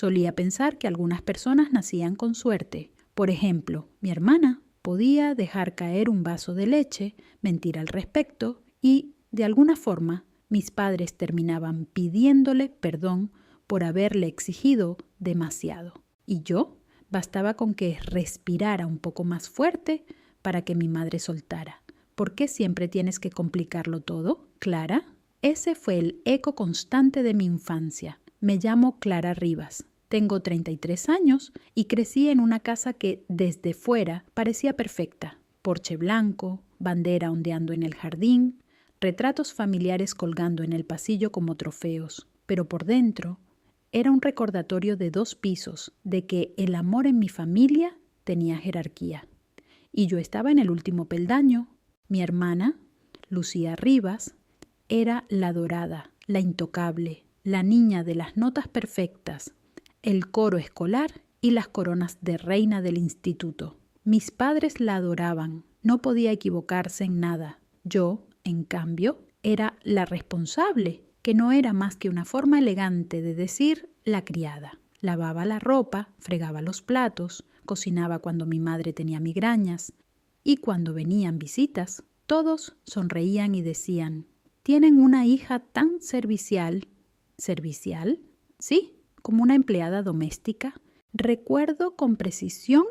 Solía pensar que algunas personas nacían con suerte. Por ejemplo, mi hermana podía dejar caer un vaso de leche, mentir al respecto y, de alguna forma, mis padres terminaban pidiéndole perdón por haberle exigido demasiado. Y yo, bastaba con que respirara un poco más fuerte para que mi madre soltara. ¿Por qué siempre tienes que complicarlo todo, Clara? Ese fue el eco constante de mi infancia. Me llamo Clara Rivas. Tengo 33 años y crecí en una casa que desde fuera parecía perfecta. Porche blanco, bandera ondeando en el jardín, retratos familiares colgando en el pasillo como trofeos. Pero por dentro era un recordatorio de 2 pisos de que el amor en mi familia tenía jerarquía. Y yo estaba en el último peldaño. Mi hermana, Lucía Rivas, era la dorada, la intocable, la niña de las notas perfectas, el coro escolar y las coronas de reina del instituto. Mis padres la adoraban, no podía equivocarse en nada. Yo, en cambio, era la responsable, que no era más que una forma elegante de decir la criada. Lavaba la ropa, fregaba los platos, cocinaba cuando mi madre tenía migrañas y cuando venían visitas, todos sonreían y decían: «¿Tienen una hija tan servicial?» ¿Servicial? Sí, como una empleada doméstica. Recuerdo con precisión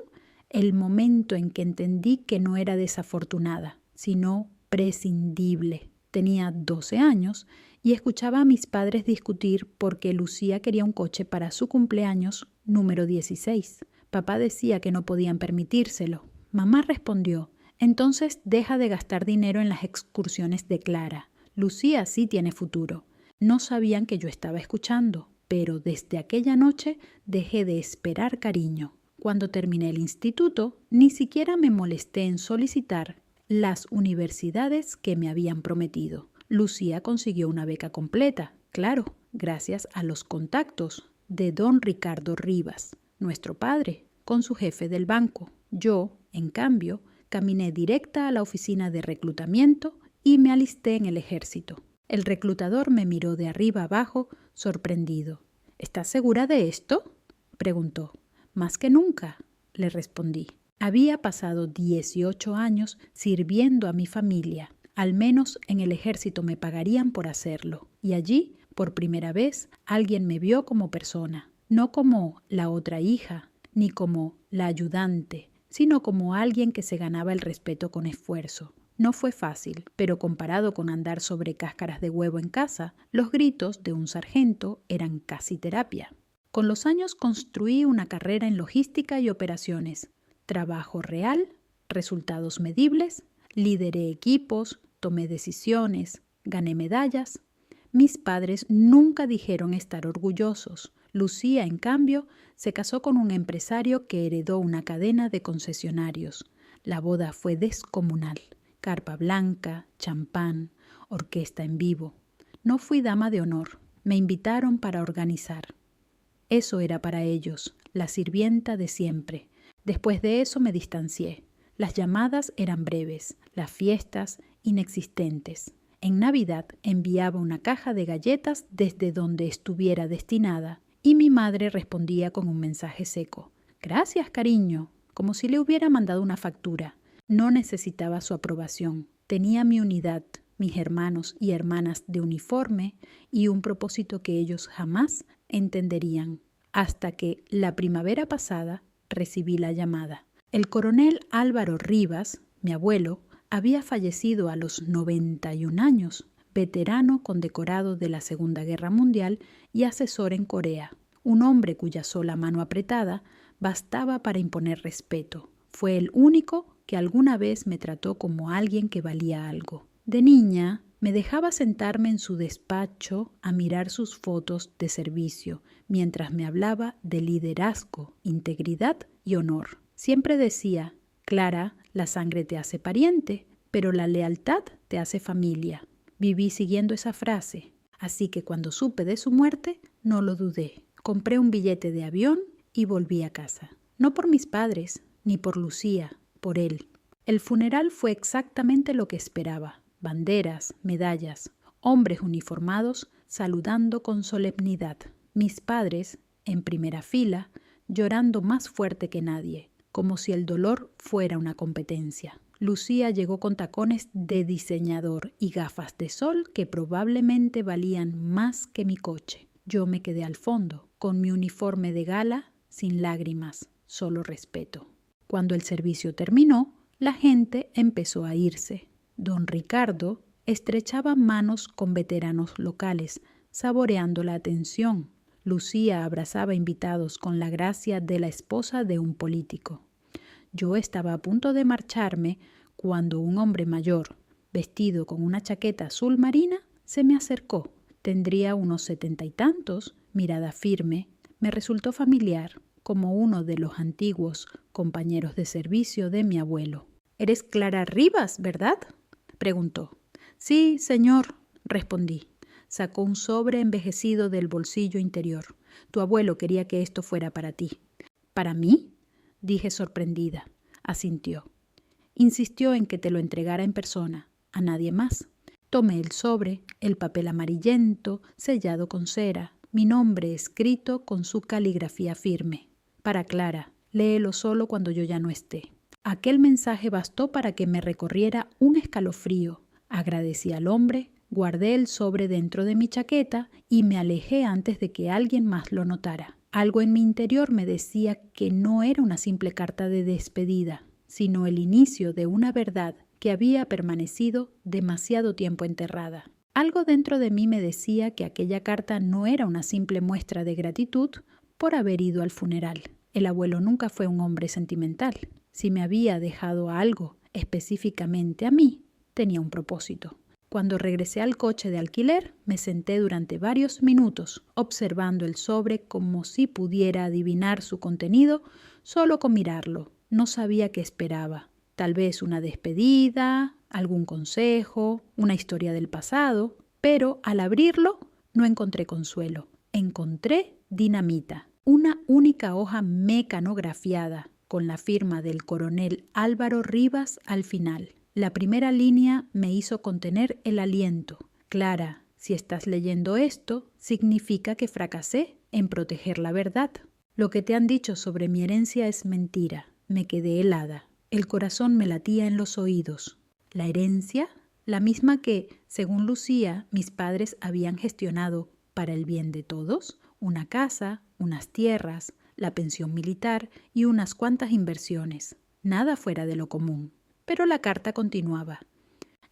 el momento en que entendí que no era desafortunada, sino prescindible. Tenía 12 años y escuchaba a mis padres discutir porque Lucía quería un coche para su cumpleaños número 16. Papá decía que no podían permitírselo. Mamá respondió: «Entonces deja de gastar dinero en las excursiones de Clara. Lucía sí tiene futuro». No sabían que yo estaba escuchando, pero desde aquella noche dejé de esperar cariño. Cuando terminé el instituto, ni siquiera me molesté en solicitar las universidades que me habían prometido. Lucía consiguió una beca completa, claro, gracias a los contactos de don Ricardo Rivas, nuestro padre, con su jefe del banco. Yo, en cambio, caminé directa a la oficina de reclutamiento y me alisté en el ejército. El reclutador me miró de arriba abajo, sorprendido. «¿Estás segura de esto?», preguntó. «Más que nunca», le respondí. Había pasado 18 años sirviendo a mi familia. Al menos en el ejército me pagarían por hacerlo. Y allí, por primera vez, alguien me vio como persona. No como la otra hija, ni como la ayudante, sino como alguien que se ganaba el respeto con esfuerzo. No fue fácil, pero comparado con andar sobre cáscaras de huevo en casa, los gritos de un sargento eran casi terapia. Con los años construí una carrera en logística y operaciones. Trabajo real, resultados medibles, lideré equipos, tomé decisiones, gané medallas. Mis padres nunca dijeron estar orgullosos. Lucía, en cambio, se casó con un empresario que heredó una cadena de concesionarios. La boda fue descomunal. Carpa blanca, champán, orquesta en vivo. No fui dama de honor. Me invitaron para organizar. Eso era para ellos, la sirvienta de siempre. Después de eso me distancié. Las llamadas eran breves, las fiestas inexistentes. En Navidad enviaba una caja de galletas desde donde estuviera destinada y mi madre respondía con un mensaje seco. «Gracias, cariño», como si le hubiera mandado una factura. No necesitaba su aprobación. Tenía mi unidad, mis hermanos y hermanas de uniforme y un propósito que ellos jamás entenderían. Hasta que, la primavera pasada, recibí la llamada. El coronel Álvaro Rivas, mi abuelo, había fallecido a los 91 años, veterano condecorado de la Segunda Guerra Mundial y asesor en Corea. Un hombre cuya sola mano apretada bastaba para imponer respeto. Fue el único que alguna vez me trató como alguien que valía algo. De niña, me dejaba sentarme en su despacho a mirar sus fotos de servicio, mientras me hablaba de liderazgo, integridad y honor. Siempre decía: «Clara, la sangre te hace pariente, pero la lealtad te hace familia». Viví siguiendo esa frase, así que cuando supe de su muerte, no lo dudé. Compré un billete de avión y volví a casa. No por mis padres, ni por Lucía, por él. El funeral fue exactamente lo que esperaba. Banderas, medallas, hombres uniformados saludando con solemnidad. Mis padres, en primera fila, llorando más fuerte que nadie, como si el dolor fuera una competencia. Lucía llegó con tacones de diseñador y gafas de sol que probablemente valían más que mi coche. Yo me quedé al fondo, con mi uniforme de gala, sin lágrimas, solo respeto. Cuando el servicio terminó, la gente empezó a irse. Don Ricardo estrechaba manos con veteranos locales, saboreando la atención. Lucía abrazaba invitados con la gracia de la esposa de un político. Yo estaba a punto de marcharme cuando un hombre mayor, vestido con una chaqueta azul marina, se me acercó. Tendría unos 70 y tantos, mirada firme. Me resultó familiar, como uno de los antiguos compañeros de servicio de mi abuelo. «¿Eres Clara Rivas, verdad?», preguntó. «Sí, señor», respondí. Sacó un sobre envejecido del bolsillo interior. «Tu abuelo quería que esto fuera para ti». «¿Para mí?», dije sorprendida. Asintió. Insistió en que te lo entregara en persona, a nadie más. Tomé el sobre, el papel amarillento, sellado con cera, mi nombre escrito con su caligrafía firme. «Para Clara, léelo solo cuando yo ya no esté». Aquel mensaje bastó para que me recorriera un escalofrío. Agradecí al hombre, guardé el sobre dentro de mi chaqueta y me alejé antes de que alguien más lo notara. Algo en mi interior me decía que no era una simple carta de despedida, sino el inicio de una verdad que había permanecido demasiado tiempo enterrada. Algo dentro de mí me decía que aquella carta no era una simple muestra de gratitud por haber ido al funeral. El abuelo nunca fue un hombre sentimental. Si me había dejado algo específicamente a mí, tenía un propósito. Cuando regresé al coche de alquiler, me senté durante varios minutos observando el sobre como si pudiera adivinar su contenido solo con mirarlo. No sabía qué esperaba. Tal vez una despedida, algún consejo, una historia del pasado, pero al abrirlo no encontré consuelo. Encontré dinamita, una única hoja mecanografiada con la firma del coronel Álvaro Rivas al final. La primera línea me hizo contener el aliento. «Clara, si estás leyendo esto, significa que fracasé en proteger la verdad. Lo que te han dicho sobre mi herencia es mentira». Me quedé helada. El corazón me latía en los oídos. ¿La herencia? La misma que, según Lucía, mis padres habían gestionado para el bien de todos. Una casa, unas tierras, la pensión militar y unas cuantas inversiones. Nada fuera de lo común. Pero la carta continuaba.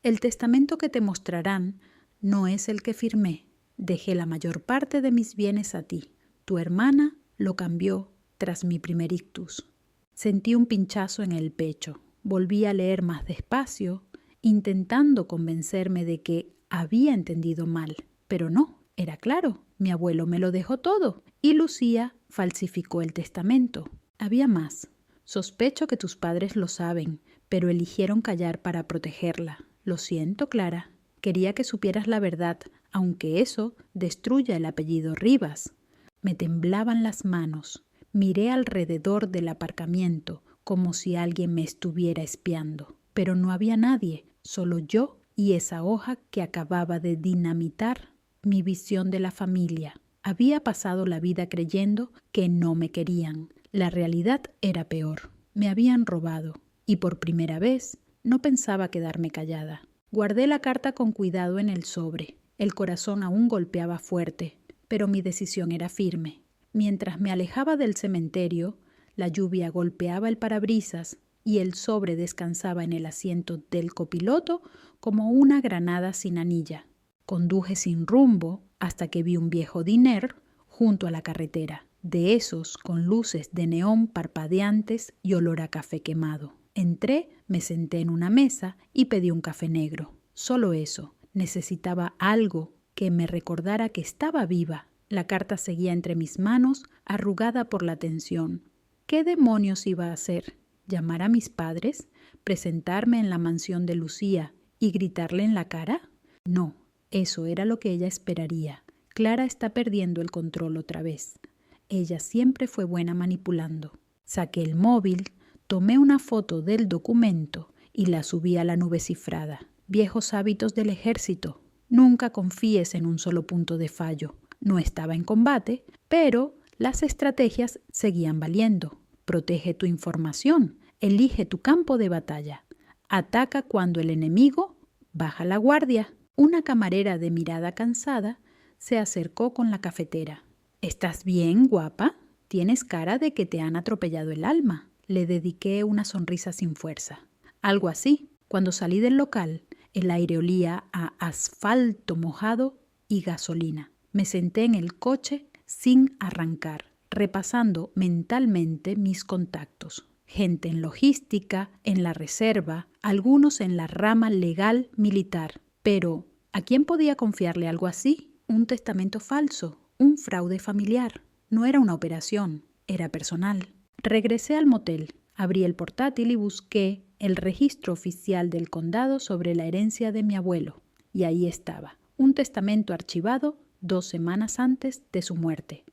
«El testamento que te mostrarán no es el que firmé. Dejé la mayor parte de mis bienes a ti. Tu hermana lo cambió tras mi primer ictus». Sentí un pinchazo en el pecho. Volví a leer más despacio, intentando convencerme de que había entendido mal. Pero no, era claro. Mi abuelo me lo dejó todo y Lucía falsificó el testamento. Había más. «Sospecho que tus padres lo saben, pero eligieron callar para protegerla. Lo siento, Clara. Quería que supieras la verdad, aunque eso destruya el apellido Rivas». Me temblaban las manos. Miré alrededor del aparcamiento como si alguien me estuviera espiando. Pero no había nadie, solo yo y esa hoja que acababa de dinamitar mi visión de la familia. Había pasado la vida creyendo que no me querían. La realidad era peor. Me habían robado y por primera vez no pensaba quedarme callada. Guardé la carta con cuidado en el sobre. El corazón aún golpeaba fuerte, pero mi decisión era firme. Mientras me alejaba del cementerio, la lluvia golpeaba el parabrisas y el sobre descansaba en el asiento del copiloto como una granada sin anilla. Conduje sin rumbo hasta que vi un viejo diner junto a la carretera, de esos con luces de neón parpadeantes y olor a café quemado. Entré, me senté en una mesa y pedí un café negro. Solo eso. Necesitaba algo que me recordara que estaba viva. La carta seguía entre mis manos, arrugada por la tensión. ¿Qué demonios iba a hacer? ¿Llamar a mis padres? ¿Presentarme en la mansión de Lucía y gritarle en la cara? No, eso era lo que ella esperaría. Clara está perdiendo el control otra vez. Ella siempre fue buena manipulando. Saqué el móvil, tomé una foto del documento y la subí a la nube cifrada. Viejos hábitos del ejército. Nunca confíes en un solo punto de fallo. No estaba en combate, pero Las estrategias seguían valiendo. Protege tu información, elige tu campo de batalla. Ataca cuando el enemigo baja la guardia. Una camarera de mirada cansada se acercó con la cafetera. ¿Estás bien, guapa? Tienes cara de que te han atropellado el alma. Le dediqué una sonrisa sin fuerza. Algo así. Cuando salí del local, el aire olía a asfalto mojado y gasolina. Me senté en el coche sin arrancar, repasando mentalmente mis contactos. Gente en logística, en la reserva, algunos en la rama legal militar. Pero, ¿a quién podía confiarle algo así? Un testamento falso, un fraude familiar. No era una operación, era personal. Regresé al motel, abrí el portátil y busqué el registro oficial del condado sobre la herencia de mi abuelo. Y ahí estaba, un testamento archivado 2 semanas antes de su muerte.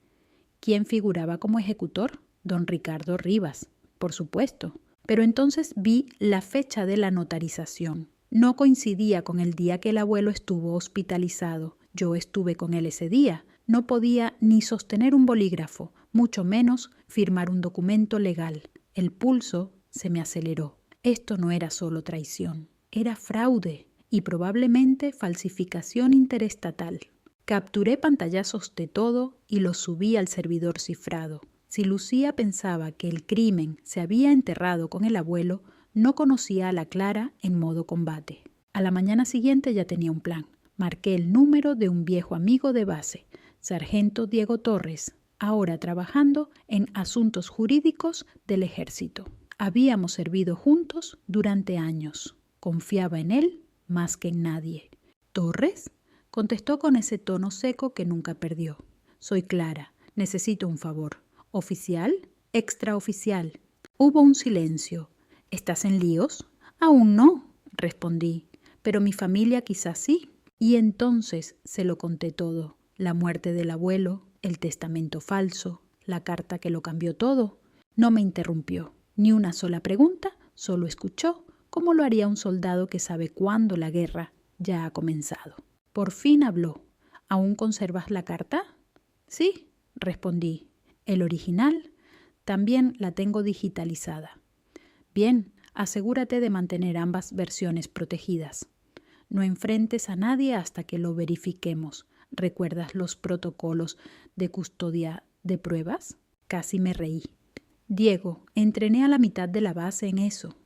¿Quién figuraba como ejecutor? Don Ricardo Rivas, por supuesto. Pero entonces vi la fecha de la notarización. No coincidía con el día que el abuelo estuvo hospitalizado. Yo estuve con él ese día. No podía ni sostener un bolígrafo, mucho menos firmar un documento legal. El pulso se me aceleró. Esto no era solo traición, era fraude y probablemente falsificación interestatal. Capturé pantallazos de todo y los subí al servidor cifrado. Si Lucía pensaba que el crimen se había enterrado con el abuelo, no conocía a la Clara en modo combate. A la mañana siguiente ya tenía un plan. Marqué el número de un viejo amigo de base, Sargento Diego Torres, ahora trabajando en asuntos jurídicos del ejército. Habíamos servido juntos durante años. Confiaba en él más que en nadie. ¿Torres? Contestó con ese tono seco que nunca perdió. Soy Clara. Necesito un favor. ¿Oficial? Extraoficial. Hubo un silencio. ¿Estás en líos? Aún no, respondí. Pero mi familia quizás sí. Y entonces se lo conté todo. La muerte del abuelo, el testamento falso, la carta que lo cambió todo. No me interrumpió. Ni una sola pregunta, solo escuchó, como lo haría un soldado que sabe cuándo la guerra ya ha comenzado. Por fin habló. ¿Aún conservas la carta? Sí, respondí. El original también la tengo digitalizada. Bien, asegúrate de mantener ambas versiones protegidas. No enfrentes a nadie hasta que lo verifiquemos. ¿Recuerdas los protocolos de custodia de pruebas? Casi me reí. Diego, entrené a la mitad de la base en eso.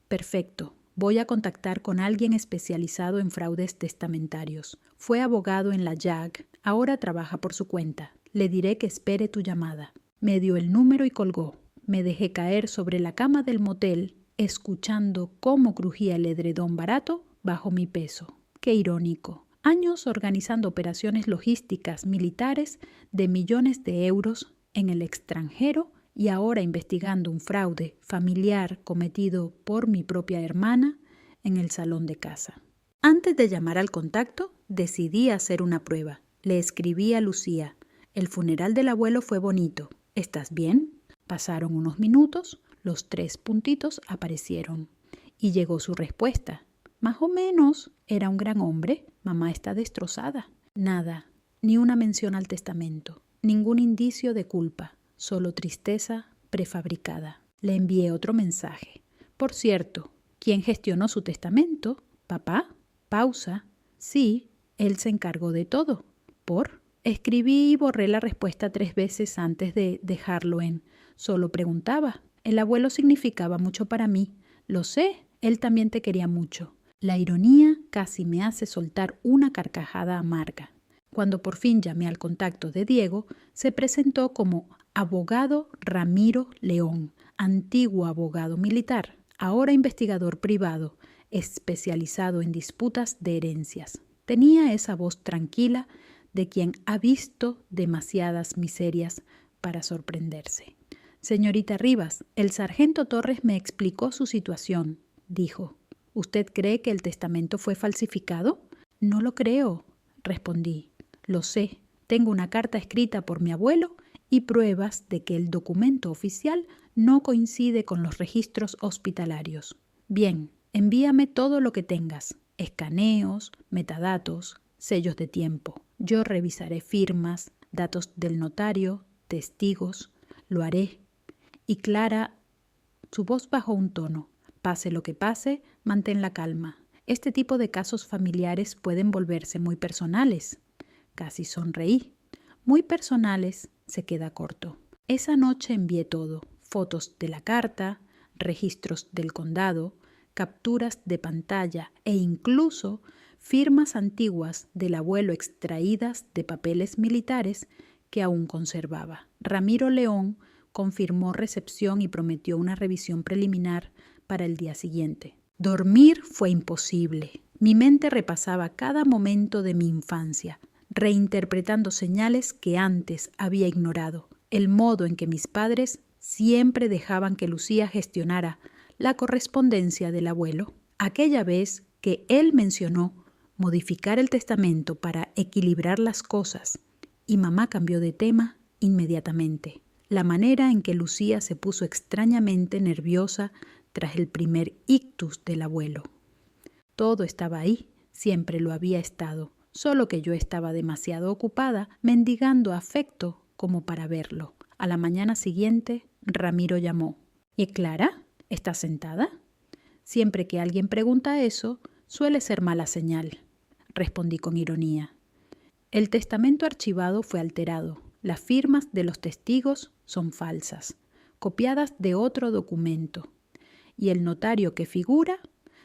Perfecto. Voy a contactar con alguien especializado en fraudes testamentarios. Fue abogado en la JAG, ahora trabaja por su cuenta. Le diré que espere tu llamada. Me dio el número y colgó. Me dejé caer sobre la cama del motel, escuchando cómo crujía el edredón barato bajo mi peso. Qué irónico. Años organizando operaciones logísticas militares de millones de euros en el extranjero y ahora investigando un fraude familiar cometido por mi propia hermana en el salón de casa. Antes de llamar al contacto, decidí hacer una prueba. Le escribí a Lucía. El funeral del abuelo fue bonito. ¿Estás bien? Pasaron unos minutos, los 3 puntitos aparecieron. Y llegó su respuesta. Más o menos, era un gran hombre. Mamá está destrozada. Nada, ni una mención al testamento, ningún indicio de culpa. Solo tristeza prefabricada. Le envié otro mensaje. Por cierto, ¿quién gestionó su testamento? ¿Papá? Pausa. Sí, él se encargó de todo. ¿Por? Escribí y borré la respuesta 3 veces antes de dejarlo en. Solo preguntaba. El abuelo significaba mucho para mí. Lo sé, él también te quería mucho. La ironía casi me hace soltar una carcajada amarga. Cuando por fin llamé al contacto de Diego, se presentó como abogado Ramiro León, antiguo abogado militar, ahora investigador privado, especializado en disputas de herencias. Tenía esa voz tranquila de quien ha visto demasiadas miserias para sorprenderse. Señorita Rivas, el sargento Torres me explicó su situación, dijo. ¿Usted cree que el testamento fue falsificado? No lo creo, respondí. Lo sé, tengo una carta escrita por mi abuelo y pruebas de que el documento oficial no coincide con los registros hospitalarios. Bien, envíame todo lo que tengas, escaneos, metadatos, sellos de tiempo. Yo revisaré firmas, datos del notario, testigos, lo haré. Y Clara, su voz bajó un tono. Pase lo que pase, mantén la calma. Este tipo de casos familiares pueden volverse muy personales. Casi sonreí. Muy personales, se queda corto. Esa noche envié todo. Fotos de la carta, registros del condado, capturas de pantalla e incluso firmas antiguas del abuelo extraídas de papeles militares que aún conservaba. Ramiro León confirmó recepción y prometió una revisión preliminar para el día siguiente. Dormir fue imposible. Mi mente repasaba cada momento de mi infancia, reinterpretando señales que antes había ignorado. El modo en que mis padres siempre dejaban que Lucía gestionara la correspondencia del abuelo. Aquella vez que él mencionó modificar el testamento para equilibrar las cosas y mamá cambió de tema inmediatamente. La manera en que Lucía se puso extrañamente nerviosa tras el primer ictus del abuelo. Todo estaba ahí, siempre lo había estado, solo que yo estaba demasiado ocupada mendigando afecto como para verlo. A la mañana siguiente, Ramiro llamó. ¿Y Clara? ¿Está sentada? Siempre que alguien pregunta eso, suele ser mala señal, respondí con ironía. El testamento archivado fue alterado. Las firmas de los testigos son falsas, copiadas de otro documento. Y el notario que figura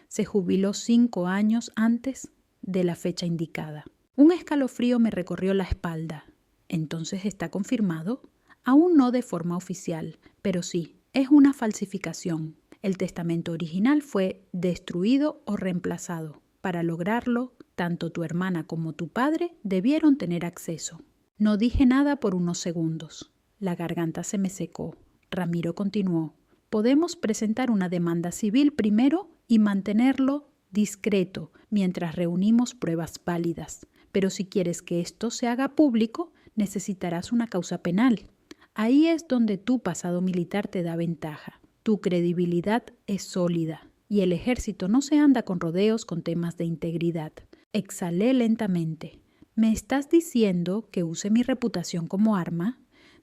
se jubiló 5 años antes de la fecha indicada. Un escalofrío me recorrió la espalda. ¿Entonces está confirmado? Aún no de forma oficial, pero sí, es una falsificación. El testamento original fue destruido o reemplazado. Para lograrlo, tanto tu hermana como tu padre debieron tener acceso. No dije nada por unos segundos. La garganta se me secó. Ramiro continuó. Podemos presentar una demanda civil primero y mantenerlo discreto mientras reunimos pruebas válidas. Pero si quieres que esto se haga público, necesitarás una causa penal. Ahí es donde tu pasado militar te da ventaja. Tu credibilidad es sólida y el ejército no se anda con rodeos con temas de integridad. Exhalé lentamente. ¿Me estás diciendo que use mi reputación como arma?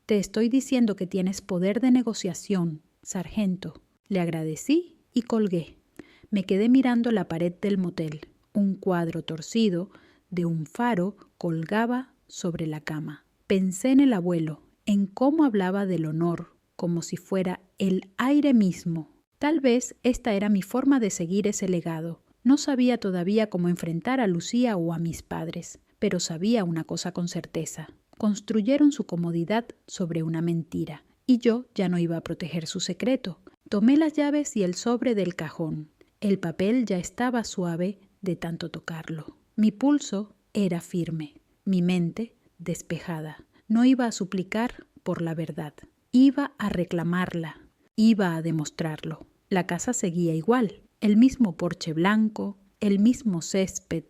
Te estoy diciendo que tienes poder de negociación, sargento. Le agradecí y colgué. Me quedé mirando la pared del motel. Un cuadro torcido de un faro colgaba sobre la cama. Pensé en el abuelo, en cómo hablaba del honor, como si fuera el aire mismo. Tal vez esta era mi forma de seguir ese legado. No sabía todavía cómo enfrentar a Lucía o a mis padres, pero sabía una cosa con certeza. Construyeron su comodidad sobre una mentira, y yo ya no iba a proteger su secreto. Tomé las llaves y el sobre del cajón. El papel ya estaba suave de tanto tocarlo. Mi pulso era firme, mi mente despejada. No iba a suplicar por la verdad. Iba a reclamarla, iba a demostrarlo. La casa seguía igual, el mismo porche blanco, el mismo césped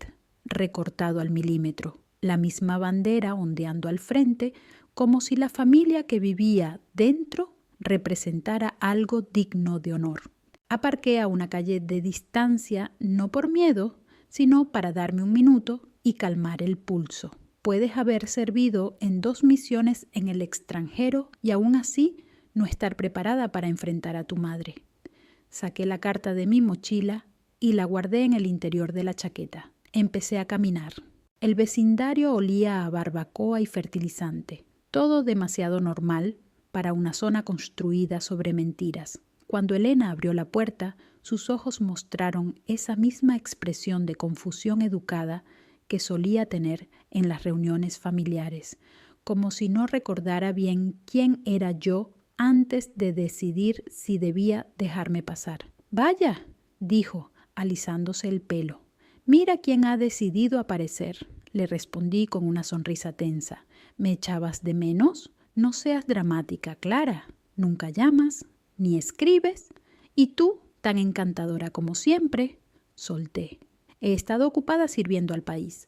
recortado al milímetro, la misma bandera ondeando al frente, como si la familia que vivía dentro representara algo digno de honor. Aparqué a una calle de distancia, no por miedo, sino para darme un minuto y calmar el pulso. Puedes haber servido en 2 misiones en el extranjero y aún así no estar preparada para enfrentar a tu madre. Saqué la carta de mi mochila y la guardé en el interior de la chaqueta. Empecé a caminar. El vecindario olía a barbacoa y fertilizante. Todo demasiado normal para una zona construida sobre mentiras. Cuando Elena abrió la puerta, sus ojos mostraron esa misma expresión de confusión educada que solía tener en las reuniones familiares, como si no recordara bien quién era yo antes de decidir si debía dejarme pasar. «Vaya», dijo, alisándose el pelo. «Mira quién ha decidido aparecer», le respondí con una sonrisa tensa. «¿Me echabas de menos? No seas dramática, Clara. Nunca llamas, ni escribes, y tú, tan encantadora como siempre». Solté. «He estado ocupada sirviendo al país».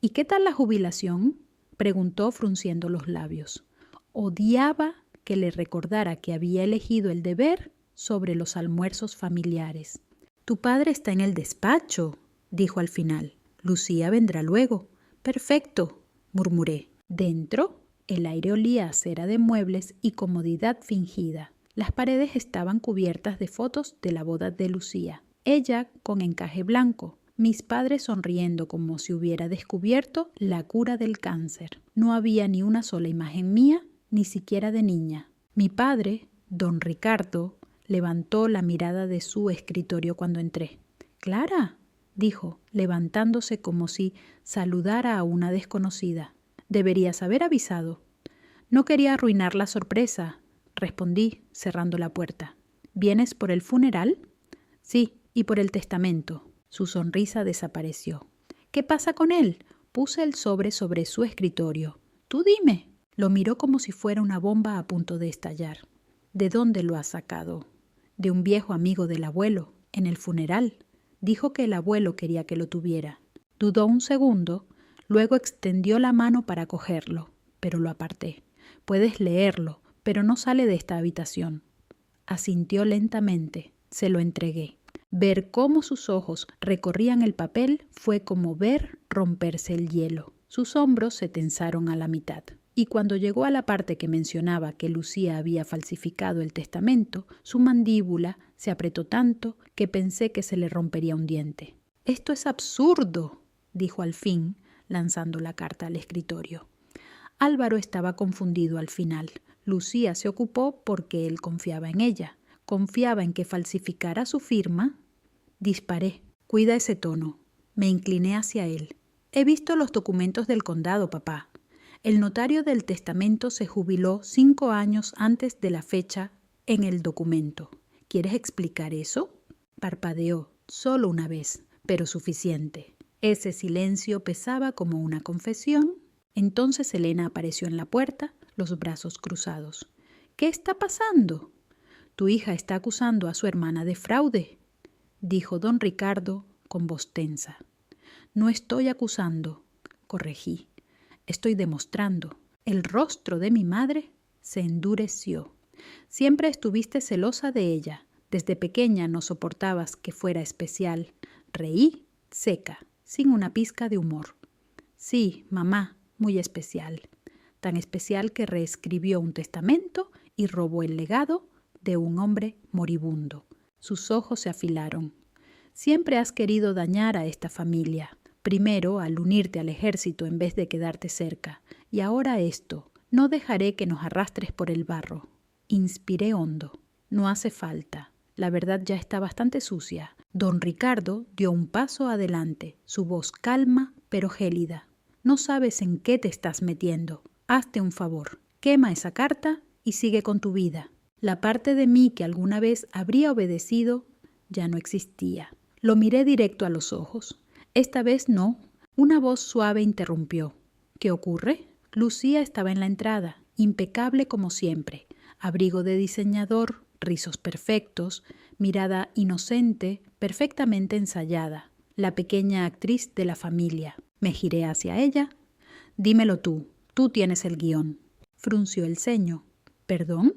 «¿Y qué tal la jubilación?», preguntó frunciendo los labios. Odiaba que le recordara que había elegido el deber sobre los almuerzos familiares. «Tu padre está en el despacho», dijo al final. «Lucía vendrá luego». «Perfecto», murmuré. Dentro El aire olía a cera de muebles y comodidad fingida. Las paredes estaban cubiertas de fotos de la boda de Lucía. Ella con encaje blanco, mis padres sonriendo como si hubiera descubierto la cura del cáncer. No había ni una sola imagen mía, ni siquiera de niña. Mi padre, don Ricardo, levantó la mirada de su escritorio cuando entré. «Clara», dijo, levantándose como si saludara a una desconocida. «Deberías haber avisado». «No quería arruinar la sorpresa», respondí, cerrando la puerta. «¿Vienes por el funeral?» «Sí, y por el testamento». Su sonrisa desapareció. «¿Qué pasa con él?» Puse el sobre su escritorio. «Tú dime». Lo miró como si fuera una bomba a punto de estallar. «¿De dónde lo has sacado?» «De un viejo amigo del abuelo, en el funeral». Dijo que el abuelo quería que lo tuviera. Dudó un segundo, luego extendió la mano para cogerlo, pero lo aparté. «Puedes leerlo, pero no sale de esta habitación». Asintió lentamente. Se lo entregué. Ver cómo sus ojos recorrían el papel fue como ver romperse el hielo. Sus hombros se tensaron a la mitad. Y cuando llegó a la parte que mencionaba que Lucía había falsificado el testamento, su mandíbula se apretó tanto que pensé que se le rompería un diente. «Esto es absurdo», dijo al fin, lanzando la carta al escritorio. Álvaro estaba confundido al final. Lucía se ocupó porque él confiaba en ella. Confiaba en que falsificara su firma. Disparé. «Cuida ese tono». Me incliné hacia él. «He visto los documentos del condado, papá. El notario del testamento se jubiló 5 años antes de la fecha en el documento. ¿Quieres explicar eso?» Parpadeó, solo una vez, pero suficiente. Ese silencio pesaba como una confesión. Entonces Elena apareció en la puerta, los brazos cruzados. «¿Qué está pasando?» «Tu hija está acusando a su hermana de fraude», dijo don Ricardo con voz tensa. «No estoy acusando», corregí. «Estoy demostrando». El rostro de mi madre se endureció. «Siempre estuviste celosa de ella. Desde pequeña no soportabas que fuera especial». Reí, seca, sin una pizca de humor. «Sí, mamá, muy especial. Tan especial que reescribió un testamento y robó el legado de un hombre moribundo». Sus ojos se afilaron. «Siempre has querido dañar a esta familia. Primero al unirte al ejército en vez de quedarte cerca. Y ahora esto. No dejaré que nos arrastres por el barro». Inspiré hondo. «No hace falta. La verdad ya está bastante sucia». Don Ricardo dio un paso adelante, su voz calma pero gélida. «No sabes en qué te estás metiendo. Hazte un favor. Quema esa carta y sigue con tu vida». La parte de mí que alguna vez habría obedecido ya no existía. Lo miré directo a los ojos. Esta vez no. Una voz suave interrumpió. «¿Qué ocurre?» Lucía estaba en la entrada, impecable como siempre. Abrigo de diseñador, rizos perfectos, mirada inocente, perfectamente ensayada. La pequeña actriz de la familia. Me giré hacia ella. «Dímelo tú tienes el guión». Frunció el ceño. «¿Perdón?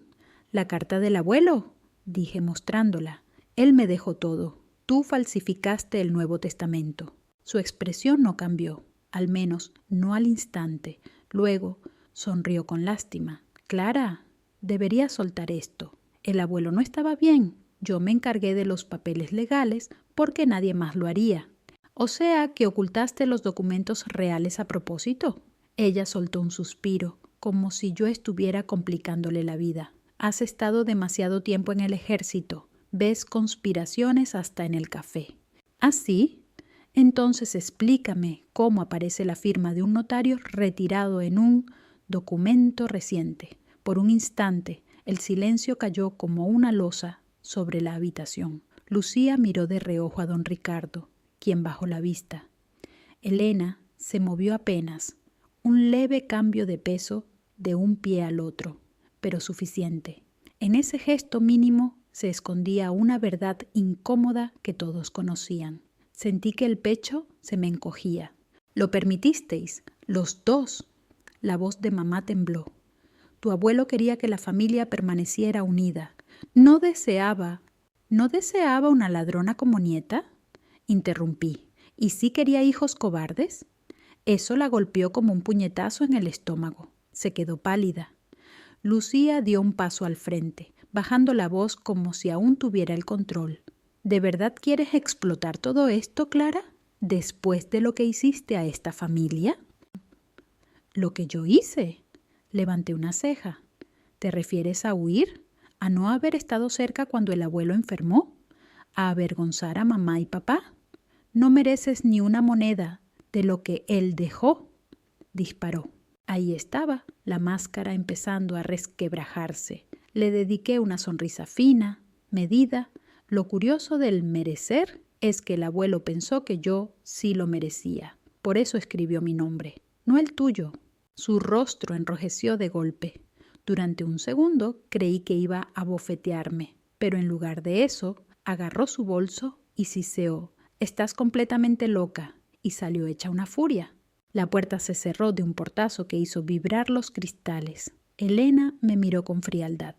¿La carta del abuelo?», dije mostrándola. «Él me dejó todo. Tú falsificaste el Nuevo Testamento». Su expresión no cambió, al menos no al instante. Luego sonrió con lástima. «Clara, deberías soltar esto. El abuelo no estaba bien. Yo me encargué de los papeles legales porque nadie más lo haría». «O sea que ocultaste los documentos reales a propósito». Ella soltó un suspiro, como si yo estuviera complicándole la vida. «Has estado demasiado tiempo en el ejército. Ves conspiraciones hasta en el café». «¿Ah, sí? Entonces explícame cómo aparece la firma de un notario retirado en un documento reciente». Por un instante, el silencio cayó como una losa sobre la habitación. Lucía miró de reojo a don Ricardo, quien bajó la vista. Elena se movió apenas, un leve cambio de peso de un pie al otro, pero suficiente. En ese gesto mínimo se escondía una verdad incómoda que todos conocían. Sentí que el pecho se me encogía. «¿Lo permitisteis? Los dos». La voz de mamá tembló. «Tu abuelo quería que la familia permaneciera unida. ¿No deseaba una ladrona como nieta?», interrumpí. «¿Y sí quería hijos cobardes?». Eso la golpeó como un puñetazo en el estómago. Se quedó pálida. Lucía dio un paso al frente, bajando la voz como si aún tuviera el control. ¿De verdad quieres explotar todo esto, Clara? ¿Después de lo que hiciste a esta familia? ¿Lo que yo hice? Levanté una ceja. ¿Te refieres a huir? ¿A no haber estado cerca cuando el abuelo enfermó? ¿A avergonzar a mamá y papá? No mereces ni una moneda de lo que él dejó. Disparó. Ahí estaba, la máscara empezando a resquebrajarse. Le dediqué una sonrisa fina, medida. Lo curioso del merecer es que el abuelo pensó que yo sí lo merecía. Por eso escribió mi nombre, no el tuyo. Su rostro enrojeció de golpe. Durante un segundo creí que iba a bofetearme, pero en lugar de eso, agarró su bolso y siseó: «Estás completamente loca», y salió hecha una furia. La puerta se cerró de un portazo que hizo vibrar los cristales. Elena me miró con frialdad.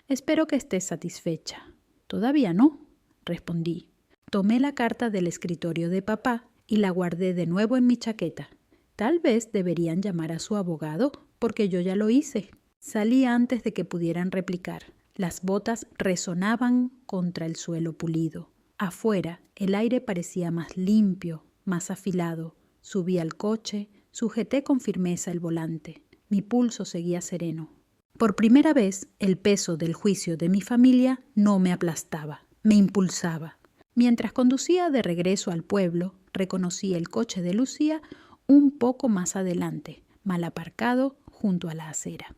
«Espero que estés satisfecha». «Todavía no», respondí. Tomé la carta del escritorio de papá y la guardé de nuevo en mi chaqueta. Tal vez deberían llamar a su abogado, porque yo ya lo hice. Salí antes de que pudieran replicar. Las botas resonaban contra el suelo pulido. Afuera, el aire parecía más limpio, más afilado. Subí al coche, sujeté con firmeza el volante. Mi pulso seguía sereno. Por primera vez, el peso del juicio de mi familia no me aplastaba, me impulsaba. Mientras conducía de regreso al pueblo, reconocí el coche de Lucía un poco más adelante, mal aparcado junto a la acera.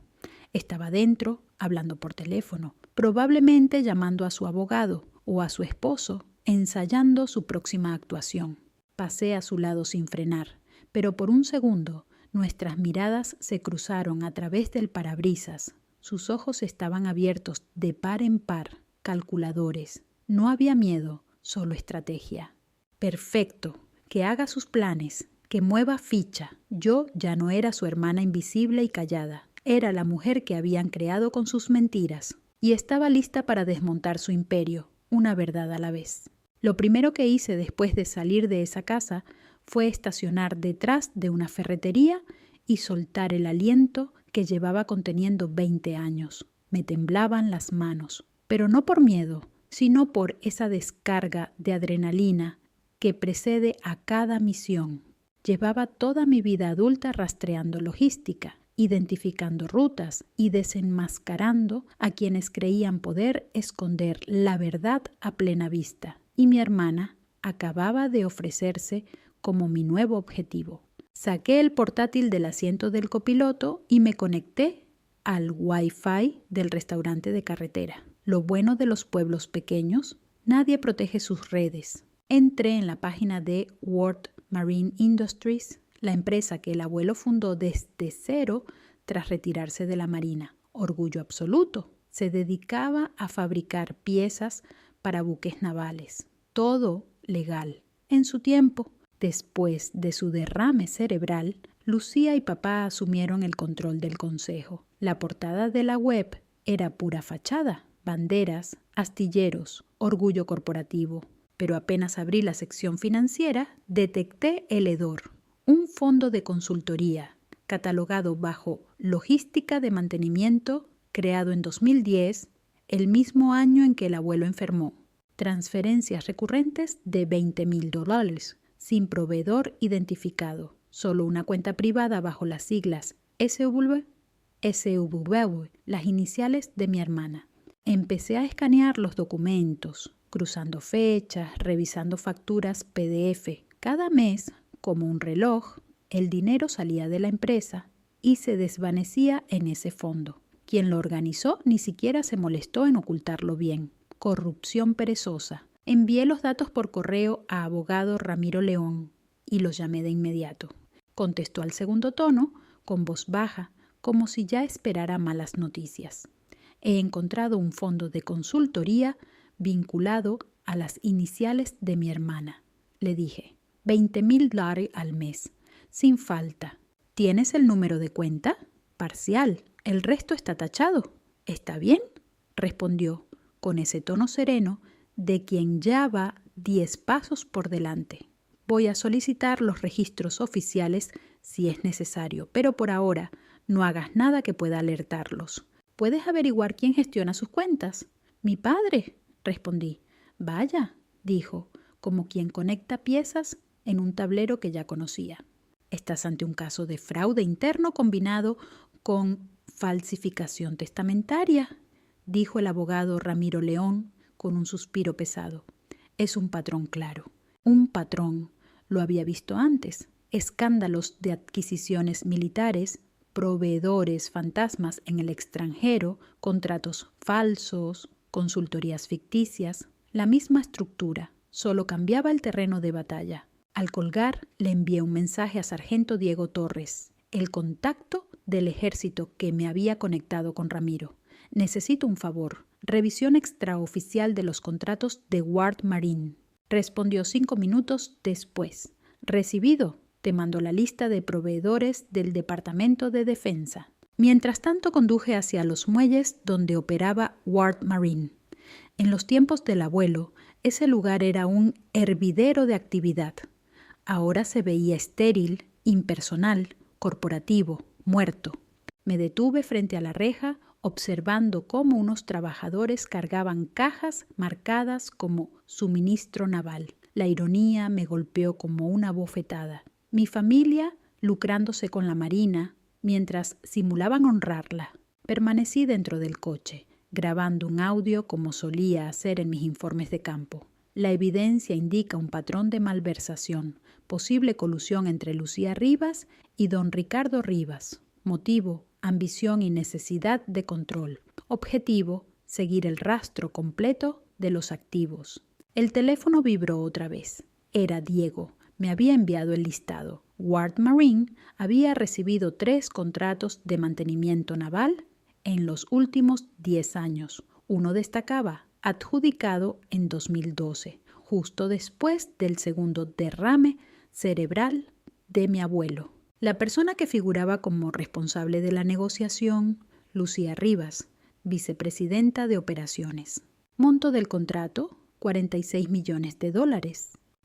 Estaba dentro, hablando por teléfono, probablemente llamando a su abogado o a su esposo, ensayando su próxima actuación. Pasé a su lado sin frenar, pero por un segundo nuestras miradas se cruzaron a través del parabrisas. Sus ojos estaban abiertos de par en par, calculadores. No había miedo, solo estrategia. Perfecto, que haga sus planes, que mueva ficha. Yo ya no era su hermana invisible y callada. Era la mujer que habían creado con sus mentiras y estaba lista para desmontar su imperio, una verdad a la vez. Lo primero que hice después de salir de esa casa fue estacionar detrás de una ferretería y soltar el aliento que llevaba conteniendo 20 años. Me temblaban las manos, pero no por miedo, sino por esa descarga de adrenalina que precede a cada misión. Llevaba toda mi vida adulta rastreando logística, identificando rutas y desenmascarando a quienes creían poder esconder la verdad a plena vista. Y mi hermana acababa de ofrecerse como mi nuevo objetivo. Saqué el portátil del asiento del copiloto y me conecté al Wi-Fi del restaurante de carretera. Lo bueno de los pueblos pequeños, nadie protege sus redes. Entré en la página de World Marine Industries, la empresa que el abuelo fundó desde cero tras retirarse de la marina. Orgullo absoluto. Se dedicaba a fabricar piezas para buques navales. Todo legal. En su tiempo, después de su derrame cerebral, Lucía y papá asumieron el control del consejo. La portada de la web era pura fachada, banderas, astilleros, orgullo corporativo. Pero apenas abrí la sección financiera, detecté el hedor, un fondo de consultoría, catalogado bajo Logística de Mantenimiento, creado en 2010, el mismo año en que el abuelo enfermó. Transferencias recurrentes de $20,000, sin proveedor identificado, solo una cuenta privada bajo las siglas SW, las iniciales de mi hermana. Empecé a escanear los documentos, cruzando fechas, revisando facturas PDF. Cada mes, como un reloj, el dinero salía de la empresa y se desvanecía en ese fondo. Quien lo organizó ni siquiera se molestó en ocultarlo bien. Corrupción perezosa. Envié los datos por correo a abogado Ramiro León y los llamé de inmediato. Contestó al segundo tono, con voz baja, como si ya esperara malas noticias. He encontrado un fondo de consultoría vinculado a las iniciales de mi hermana. Le dije, $20,000 al mes, sin falta. ¿Tienes el número de cuenta? Parcial. El resto está tachado. ¿Está bien?, respondió, con ese tono sereno de quien ya va 10 pasos por delante. Voy a solicitar los registros oficiales si es necesario, pero por ahora No hagas nada que pueda alertarlos. ¿Puedes averiguar quién gestiona sus cuentas? Mi padre, respondí. Vaya, dijo, como quien conecta piezas en un tablero que ya conocía. Estás ante un caso de fraude interno combinado con falsificación testamentaria, dijo el abogado Ramiro León con un suspiro pesado. Es un patrón claro. Un patrón. Lo había visto antes. Escándalos de adquisiciones militares, proveedores fantasmas en el extranjero, contratos falsos, consultorías ficticias. La misma estructura, solo cambiaba el terreno de batalla. Al colgar, le envié un mensaje a Sargento Diego Torres, el contacto del ejército que me había conectado con Ramiro. Necesito un favor. Revisión extraoficial de los contratos de Ward Marine. Respondió 5 minutos después. Recibido. Te mando la lista de proveedores del Departamento de Defensa. Mientras tanto conduje hacia los muelles donde operaba Ward Marine. En los tiempos del abuelo, ese lugar era un hervidero de actividad. Ahora se veía estéril, impersonal, corporativo, muerto. Me detuve frente a la reja, observando cómo unos trabajadores cargaban cajas marcadas como suministro naval. La ironía me golpeó como una bofetada. Mi familia lucrándose con la marina, mientras simulaban honrarla. Permanecí dentro del coche, grabando un audio como solía hacer en mis informes de campo. La evidencia indica un patrón de malversación, posible colusión entre Lucía Rivas y don Ricardo Rivas. Motivo, ambición y necesidad de control. Objetivo, seguir el rastro completo de los activos. El teléfono vibró otra vez. Era Diego. Me había enviado el listado. Ward Marine había recibido 3 contratos de mantenimiento naval en los últimos 10 años. Uno destacaba, adjudicado en 2012, justo después del segundo derrame cerebral de mi abuelo. La persona que figuraba como responsable de la negociación, Lucía Rivas, vicepresidenta de operaciones. Monto del contrato, $46 millones.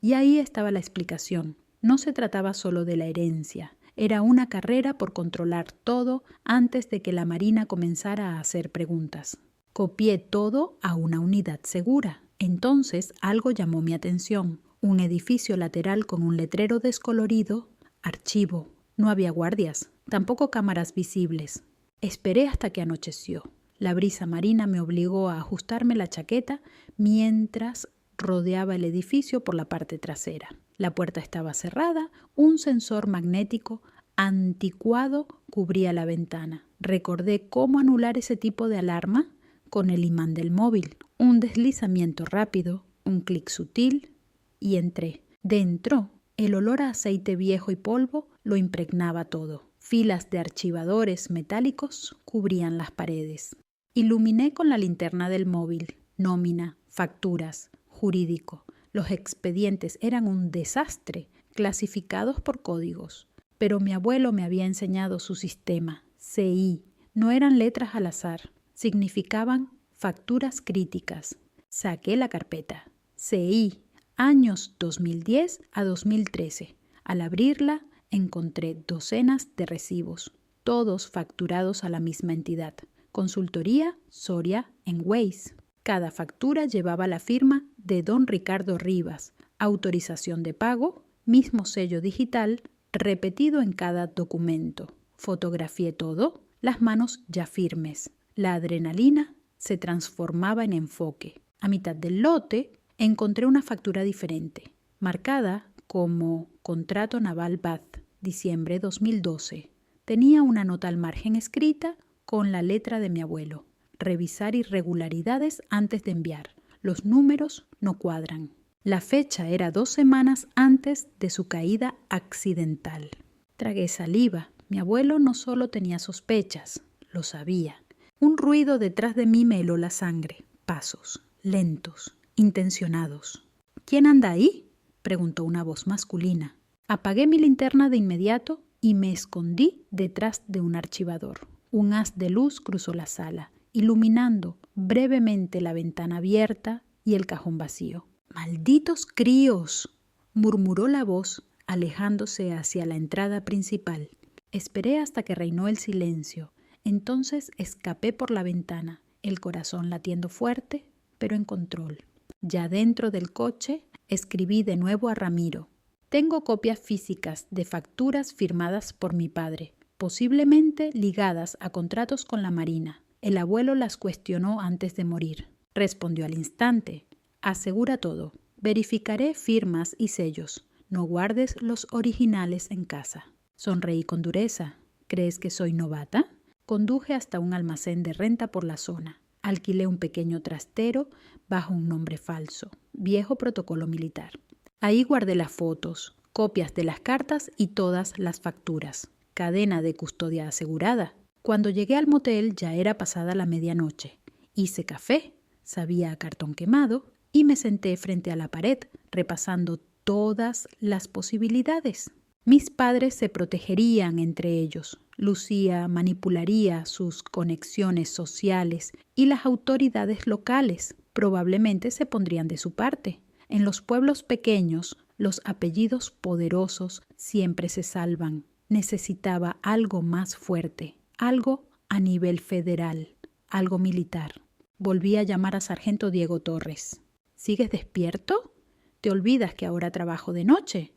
Y ahí estaba la explicación. No se trataba solo de la herencia. Era una carrera por controlar todo antes de que la Marina comenzara a hacer preguntas. Copié todo a una unidad segura. Entonces algo llamó mi atención. Un edificio lateral con un letrero descolorido, archivo. No había guardias, tampoco cámaras visibles. Esperé hasta que anocheció. La brisa marina me obligó a ajustarme la chaqueta mientras rodeaba el edificio por la parte trasera. La puerta estaba cerrada, un sensor magnético anticuado cubría la ventana. Recordé cómo anular ese tipo de alarma con el imán del móvil. Un deslizamiento rápido, un clic sutil y entré. Dentro, el olor a aceite viejo y polvo lo impregnaba todo. Filas de archivadores metálicos cubrían las paredes. Iluminé con la linterna del móvil. Nómina, facturas, jurídico. Los expedientes eran un desastre, clasificados por códigos. Pero mi abuelo me había enseñado su sistema. CI. No eran letras al azar. Significaban facturas críticas. Saqué la carpeta. CI. Años 2010 a 2013. Al abrirla, encontré docenas de recibos, todos facturados a la misma entidad. Consultoría Soria en Waze. Cada factura llevaba la firma de don Ricardo Rivas, autorización de pago, mismo sello digital, repetido en cada documento. Fotografié todo, las manos ya firmes. La adrenalina se transformaba en enfoque. A mitad del lote encontré una factura diferente, marcada como Contrato Naval Bath, diciembre 2012. Tenía una nota al margen escrita con la letra de mi abuelo. Revisar irregularidades antes de enviar. Los números no cuadran. La fecha era 2 semanas antes de su caída accidental. Tragué saliva. Mi abuelo no solo tenía sospechas, lo sabía. Un ruido detrás de mí me heló la sangre. Pasos, lentos, intencionados. ¿Quién anda ahí?, preguntó una voz masculina. Apagué mi linterna de inmediato y me escondí detrás de un archivador. Un haz de luz cruzó la sala, iluminando brevemente la ventana abierta y el cajón vacío. ¡Malditos críos!, murmuró la voz, alejándose hacia la entrada principal. Esperé hasta que reinó el silencio. Entonces escapé por la ventana, el corazón latiendo fuerte, pero en control. Ya dentro del coche, escribí de nuevo a Ramiro. Tengo copias físicas de facturas firmadas por mi padre, posiblemente ligadas a contratos con la Marina. El abuelo las cuestionó antes de morir. Respondió al instante. Asegura todo. Verificaré firmas y sellos. No guardes los originales en casa. Sonreí con dureza. ¿Crees que soy novata? Conduje hasta un almacén de renta por la zona. Alquilé un pequeño trastero bajo un nombre falso. Viejo protocolo militar. Ahí guardé las fotos, copias de las cartas y todas las facturas. Cadena de custodia asegurada. Cuando llegué al motel ya era pasada la medianoche. Hice café, sabía a cartón quemado, y me senté frente a la pared, repasando todas las posibilidades. Mis padres se protegerían entre ellos. Lucía manipularía sus conexiones sociales y las autoridades locales probablemente se pondrían de su parte. En los pueblos pequeños, los apellidos poderosos siempre se salvan. Necesitaba algo más fuerte, algo a nivel federal, algo militar. Volví a llamar a Sargento Diego Torres. ¿Sigues despierto? ¿Te olvidas que ahora trabajo de noche?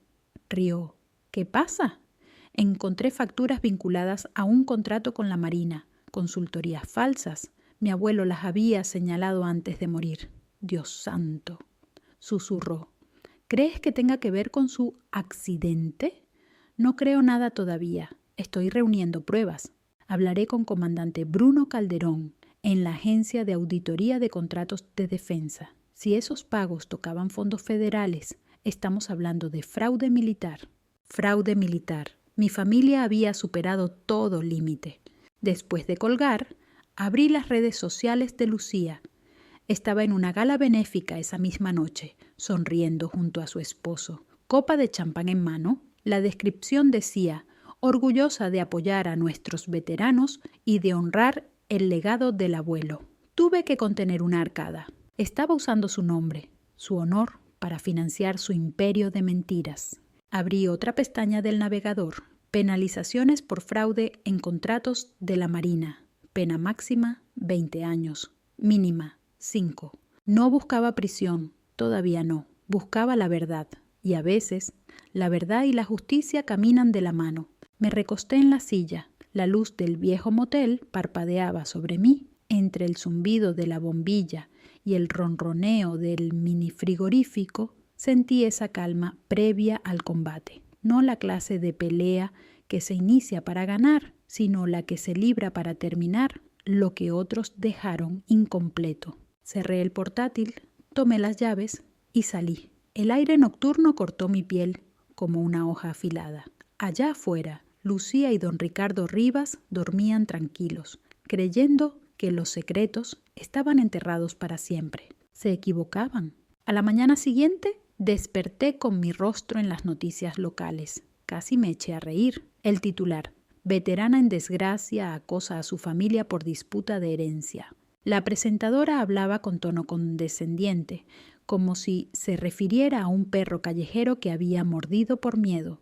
Rió. ¿Qué pasa? Encontré facturas vinculadas a un contrato con la Marina, consultorías falsas. Mi abuelo las había señalado antes de morir. Dios santo, susurró. ¿Crees que tenga que ver con su accidente? No creo nada todavía. Estoy reuniendo pruebas. Hablaré con comandante Bruno Calderón en la Agencia de Auditoría de Contratos de Defensa. Si esos pagos tocaban fondos federales, estamos hablando de fraude militar. Fraude militar. Mi familia había superado todo límite. Después de colgar, abrí las redes sociales de Lucía. Estaba en una gala benéfica esa misma noche, sonriendo junto a su esposo, copa de champán en mano. La descripción decía, orgullosa de apoyar a nuestros veteranos y de honrar el legado del abuelo. Tuve que contener una arcada. Estaba usando su nombre, su honor, para financiar su imperio de mentiras. Abrí otra pestaña del navegador. Penalizaciones por fraude en contratos de la Marina. Pena máxima, 20 años. Mínima, 5. No buscaba prisión, todavía no. Buscaba la verdad. Y a veces, la verdad y la justicia caminan de la mano. Me recosté en la silla. La luz del viejo motel parpadeaba sobre mí. Entre el zumbido de la bombilla y el ronroneo del mini frigorífico, sentí esa calma previa al combate. No la clase de pelea que se inicia para ganar, sino la que se libra para terminar lo que otros dejaron incompleto. Cerré el portátil, tomé las llaves y salí. El aire nocturno cortó mi piel como una hoja afilada. Allá afuera, Lucía y don Ricardo Rivas dormían tranquilos, creyendo que los secretos estaban enterrados para siempre. Se equivocaban. A la mañana siguiente, desperté con mi rostro en las noticias locales. Casi me eché a reír. El titular: veterana en desgracia acosa a su familia por disputa de herencia. La presentadora hablaba con tono condescendiente, como si se refiriera a un perro callejero que había mordido por miedo.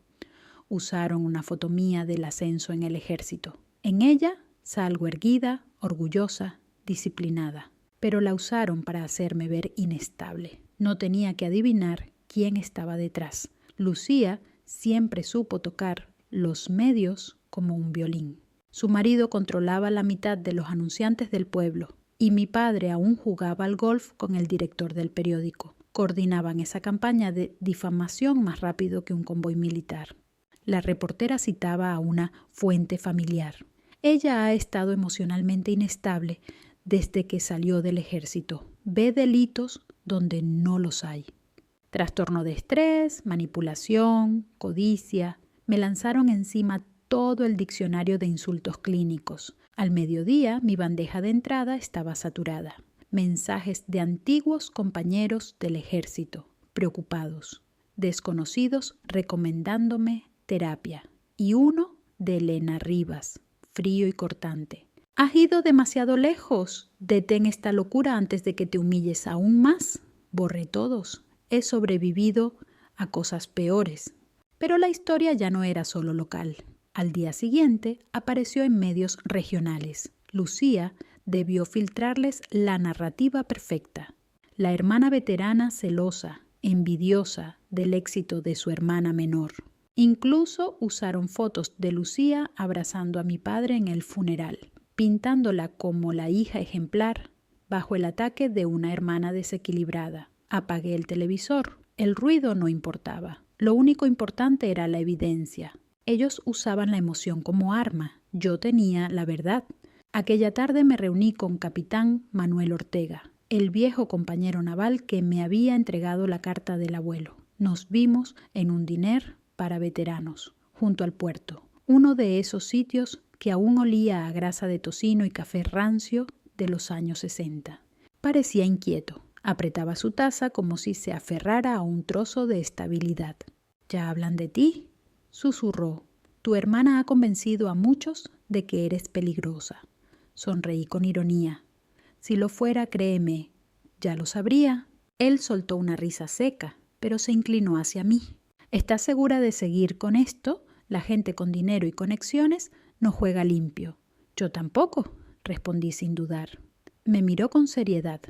Usaron una foto mía del ascenso en el ejército. En ella salgo erguida, orgullosa, disciplinada. Pero la usaron para hacerme ver inestable. No tenía que adivinar quién estaba detrás. Lucía siempre supo tocar los medios como un violín. Su marido controlaba la mitad de los anunciantes del pueblo y mi padre aún jugaba al golf con el director del periódico. Coordinaban esa campaña de difamación más rápido que un convoy militar. La reportera citaba a una fuente familiar. Ella ha estado emocionalmente inestable desde que salió del ejército. Ve delitos donde no los hay. Trastorno de estrés, manipulación, codicia. Me lanzaron encima todo el diccionario de insultos clínicos. Al mediodía, mi bandeja de entrada estaba saturada. Mensajes de antiguos compañeros del ejército, preocupados. Desconocidos recomendándome terapia. Y uno de Elena Rivas, frío y cortante. Has ido demasiado lejos. Detén esta locura antes de que te humilles aún más. Borré todos. He sobrevivido a cosas peores. Pero la historia ya no era solo local. Al día siguiente apareció en medios regionales. Lucía debió filtrarles la narrativa perfecta. La hermana veterana celosa, envidiosa del éxito de su hermana menor. Incluso usaron fotos de Lucía abrazando a mi padre en el funeral, pintándola como la hija ejemplar bajo el ataque de una hermana desequilibrada. Apagué el televisor. El ruido no importaba. Lo único importante era la evidencia. Ellos usaban la emoción como arma. Yo tenía la verdad. Aquella tarde me reuní con capitán Manuel Ortega, el viejo compañero naval que me había entregado la carta del abuelo. Nos vimos en un diner para veteranos, junto al puerto, uno de esos sitios que aún olía a grasa de tocino y café rancio de los años 60. Parecía inquieto. Apretaba su taza como si se aferrara a un trozo de estabilidad. «¿Ya hablan de ti?», susurró. «Tu hermana ha convencido a muchos de que eres peligrosa». Sonreí con ironía. «Si lo fuera, créeme, ya lo sabría». Él soltó una risa seca, pero se inclinó hacia mí. «¿Estás segura de seguir con esto? La gente con dinero y conexiones no juega limpio». «Yo tampoco», respondí sin dudar. Me miró con seriedad.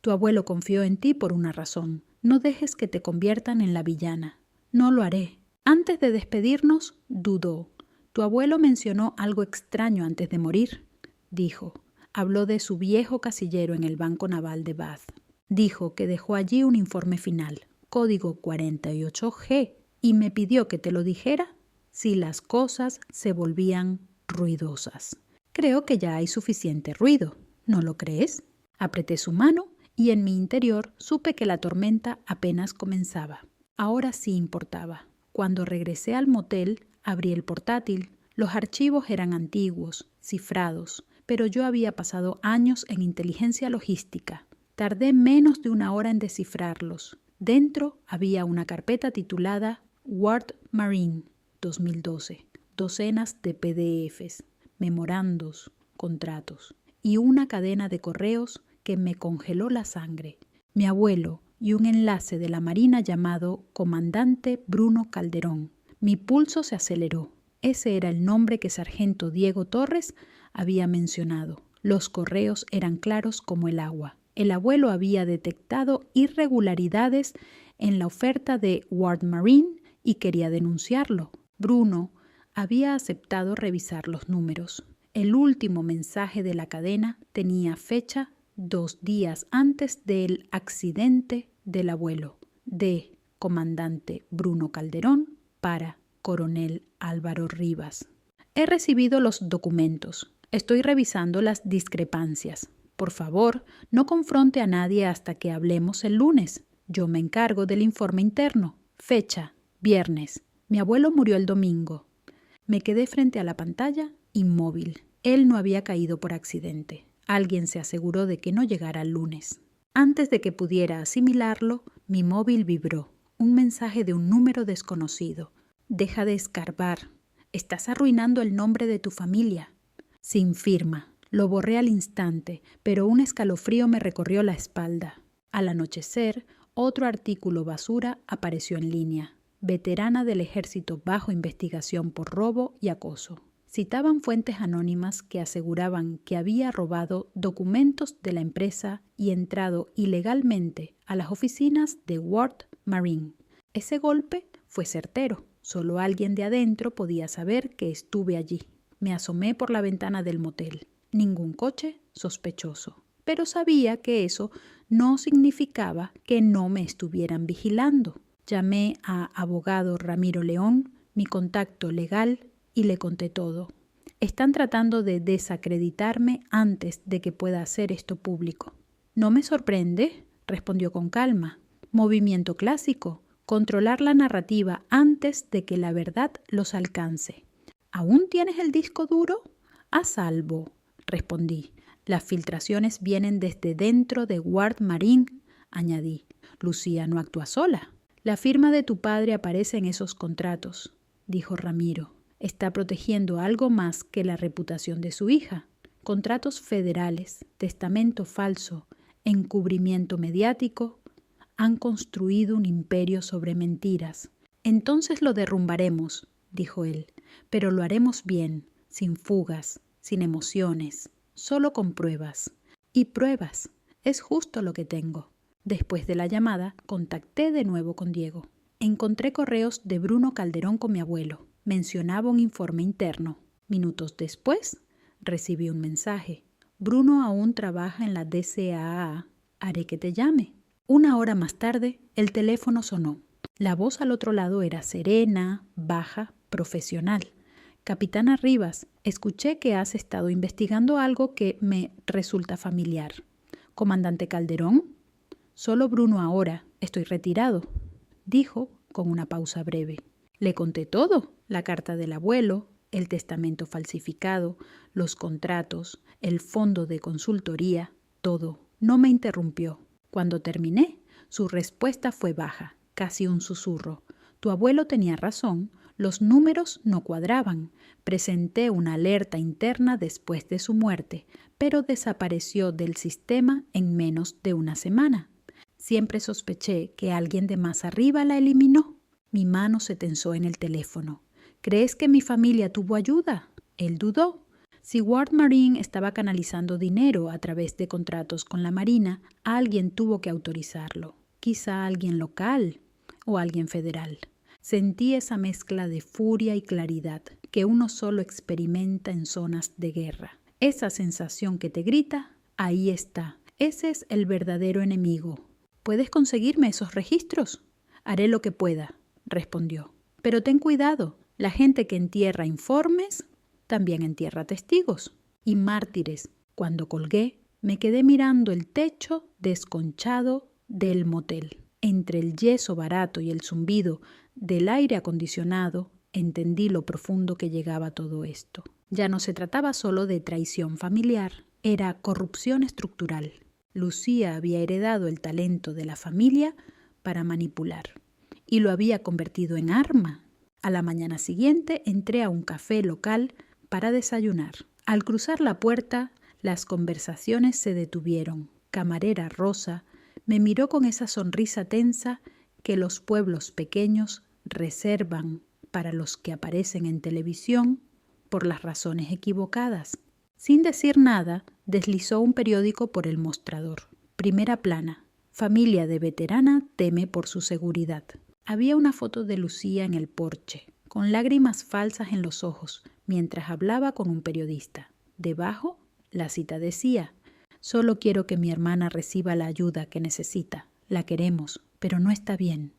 «Tu abuelo confió en ti por una razón. No dejes que te conviertan en la villana». «No lo haré». Antes de despedirnos, dudó. «Tu abuelo mencionó algo extraño antes de morir», dijo. Habló de su viejo casillero en el Banco Naval de Bath. Dijo que dejó allí un informe final, código 48G, y me pidió que te lo dijera si las cosas se volvían ruidosas. Creo que ya hay suficiente ruido, ¿no lo crees? Apreté su mano y en mi interior supe que la tormenta apenas comenzaba. Ahora sí importaba. Cuando regresé al motel, abrí el portátil. Los archivos eran antiguos, cifrados, pero yo había pasado años en inteligencia logística. Tardé menos de una hora en descifrarlos. Dentro había una carpeta titulada Ward Marine 2012, docenas de PDFs, memorandos, contratos y una cadena de correos que me congeló la sangre. Mi abuelo y un enlace de la Marina llamado Comandante Bruno Calderón. Mi pulso se aceleró. Ese era el nombre que Sargento Diego Torres había mencionado. Los correos eran claros como el agua. El abuelo había detectado irregularidades en la oferta de Ward Marine y quería denunciarlo. Bruno había aceptado revisar los números. El último mensaje de la cadena tenía fecha 2 días antes del accidente del abuelo, de Comandante Bruno Calderón para Coronel Álvaro Rivas. He recibido los documentos. Estoy revisando las discrepancias. Por favor, no confronte a nadie hasta que hablemos el lunes. Yo me encargo del informe interno. Fecha, viernes. Mi abuelo murió el domingo. Me quedé frente a la pantalla, inmóvil. Él no había caído por accidente. Alguien se aseguró de que no llegara el lunes. Antes de que pudiera asimilarlo, mi móvil vibró. Un mensaje de un número desconocido. «Deja de escarbar. Estás arruinando el nombre de tu familia». Sin firma. Lo borré al instante, pero un escalofrío me recorrió la espalda. Al anochecer, otro artículo basura apareció en línea. Veterana del ejército bajo investigación por robo y acoso. Citaban fuentes anónimas que aseguraban que había robado documentos de la empresa y entrado ilegalmente a las oficinas de Ward Marine. Ese golpe fue certero. Solo alguien de adentro podía saber que estuve allí. Me asomé por la ventana del motel. Ningún coche sospechoso. Pero sabía que eso no significaba que no me estuvieran vigilando. Llamé a abogado Ramiro León, mi contacto legal, y le conté todo. Están tratando de desacreditarme antes de que pueda hacer esto público. No me sorprende, respondió con calma. Movimiento clásico, controlar la narrativa antes de que la verdad los alcance. ¿Aún tienes el disco duro? A salvo, respondí. Las filtraciones vienen desde dentro de Ward Marine, añadí. Lucía no actúa sola. La firma de tu padre aparece en esos contratos, dijo Ramiro. Está protegiendo algo más que la reputación de su hija. Contratos federales, testamento falso, encubrimiento mediático, han construido un imperio sobre mentiras. Entonces lo derrumbaremos, dijo él. pero lo haremos bien, sin fugas, sin emociones, solo con pruebas. Y pruebas, es justo lo que tengo. Después de la llamada, contacté de nuevo con Diego. Encontré correos de Bruno Calderón con mi abuelo. Mencionaba un informe interno. Minutos después, recibí un mensaje. Bruno aún trabaja en la DCAA. Haré que te llame. 1 hora más tarde, el teléfono sonó. La voz al otro lado era serena, baja, profesional. Capitana Rivas, escuché que has estado investigando algo que me resulta familiar. Comandante Calderón, solo Bruno ahora, estoy retirado, dijo con una pausa breve. Le conté todo, la carta del abuelo, el testamento falsificado, los contratos, el fondo de consultoría, todo. No me interrumpió. Cuando terminé, su respuesta fue baja, casi un susurro. Tu abuelo tenía razón, los números no cuadraban. Presenté una alerta interna después de su muerte, pero desapareció del sistema en menos de una semana. Siempre sospeché que alguien de más arriba la eliminó. Mi mano se tensó en el teléfono. ¿Crees que mi familia tuvo ayuda? Él dudó. Si Ward Marine estaba canalizando dinero a través de contratos con la Marina, alguien tuvo que autorizarlo. Quizá alguien local o alguien federal. Sentí esa mezcla de furia y claridad que uno solo experimenta en zonas de guerra. Esa sensación que te grita, ahí está. Ese es el verdadero enemigo. ¿Puedes conseguirme esos registros? Haré lo que pueda, respondió. Pero ten cuidado, la gente que entierra informes también entierra testigos y mártires. Cuando colgué, me quedé mirando el techo desconchado del motel. Entre el yeso barato y el zumbido del aire acondicionado, entendí lo profundo que llegaba todo esto. Ya no se trataba solo de traición familiar, era corrupción estructural. Lucía había heredado el talento de la familia para manipular y lo había convertido en arma. A la mañana siguiente entré a un café local para desayunar. Al cruzar la puerta, las conversaciones se detuvieron. Camarera Rosa me miró con esa sonrisa tensa que los pueblos pequeños reservan para los que aparecen en televisión por las razones equivocadas. Sin decir nada, deslizó un periódico por el mostrador. Primera plana. Familia de veterana teme por su seguridad. Había una foto de Lucía en el porche, con lágrimas falsas en los ojos, mientras hablaba con un periodista. Debajo, la cita decía: solo quiero que mi hermana reciba la ayuda que necesita. La queremos, pero no está bien.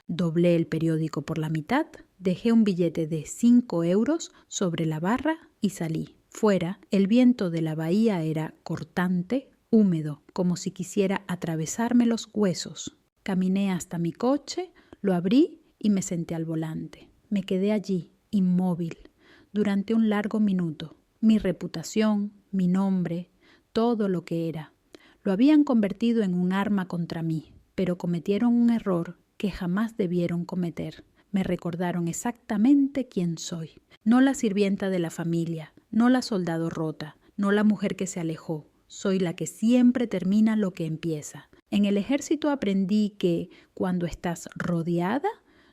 Doblé el periódico por la mitad, dejé un billete de 5 euros sobre la barra y salí. Fuera, el viento de la bahía era cortante, húmedo, como si quisiera atravesarme los huesos. Caminé hasta mi coche, lo abrí y me senté al volante. Me quedé allí, inmóvil, durante un largo minuto. Mi reputación, mi nombre, todo lo que era. Lo habían convertido en un arma contra mí, pero cometieron un error que jamás debieron cometer. Me recordaron exactamente quién soy. No la sirvienta de la familia, no la soldado rota, no la mujer que se alejó. Soy la que siempre termina lo que empieza. En el ejército aprendí que cuando estás rodeada,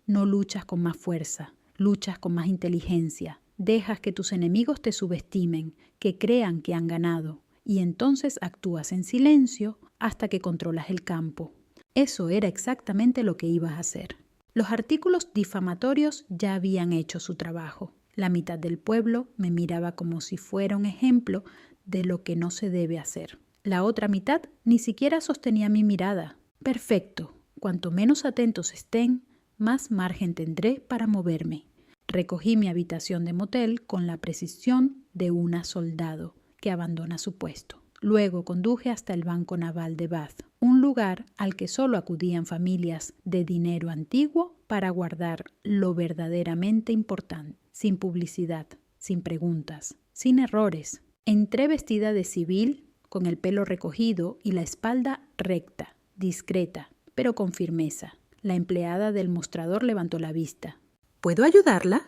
no luchas con más fuerza, luchas con más inteligencia. Dejas que tus enemigos te subestimen, que crean que han ganado, y entonces actúas en silencio hasta que controlas el campo. Eso era exactamente lo que ibas a hacer. Los artículos difamatorios ya habían hecho su trabajo. La mitad del pueblo me miraba como si fuera un ejemplo de lo que no se debe hacer. La otra mitad ni siquiera sostenía mi mirada. Perfecto. Cuanto menos atentos estén, más margen tendré para moverme. Recogí mi habitación de motel con la precisión de una soldado que abandona su puesto. Luego conduje hasta el Banco Naval de Bath, un lugar al que solo acudían familias de dinero antiguo para guardar lo verdaderamente importante, sin publicidad, sin preguntas, sin errores. Entré vestida de civil, con el pelo recogido y la espalda recta, discreta, pero con firmeza. La empleada del mostrador levantó la vista. ¿Puedo ayudarla?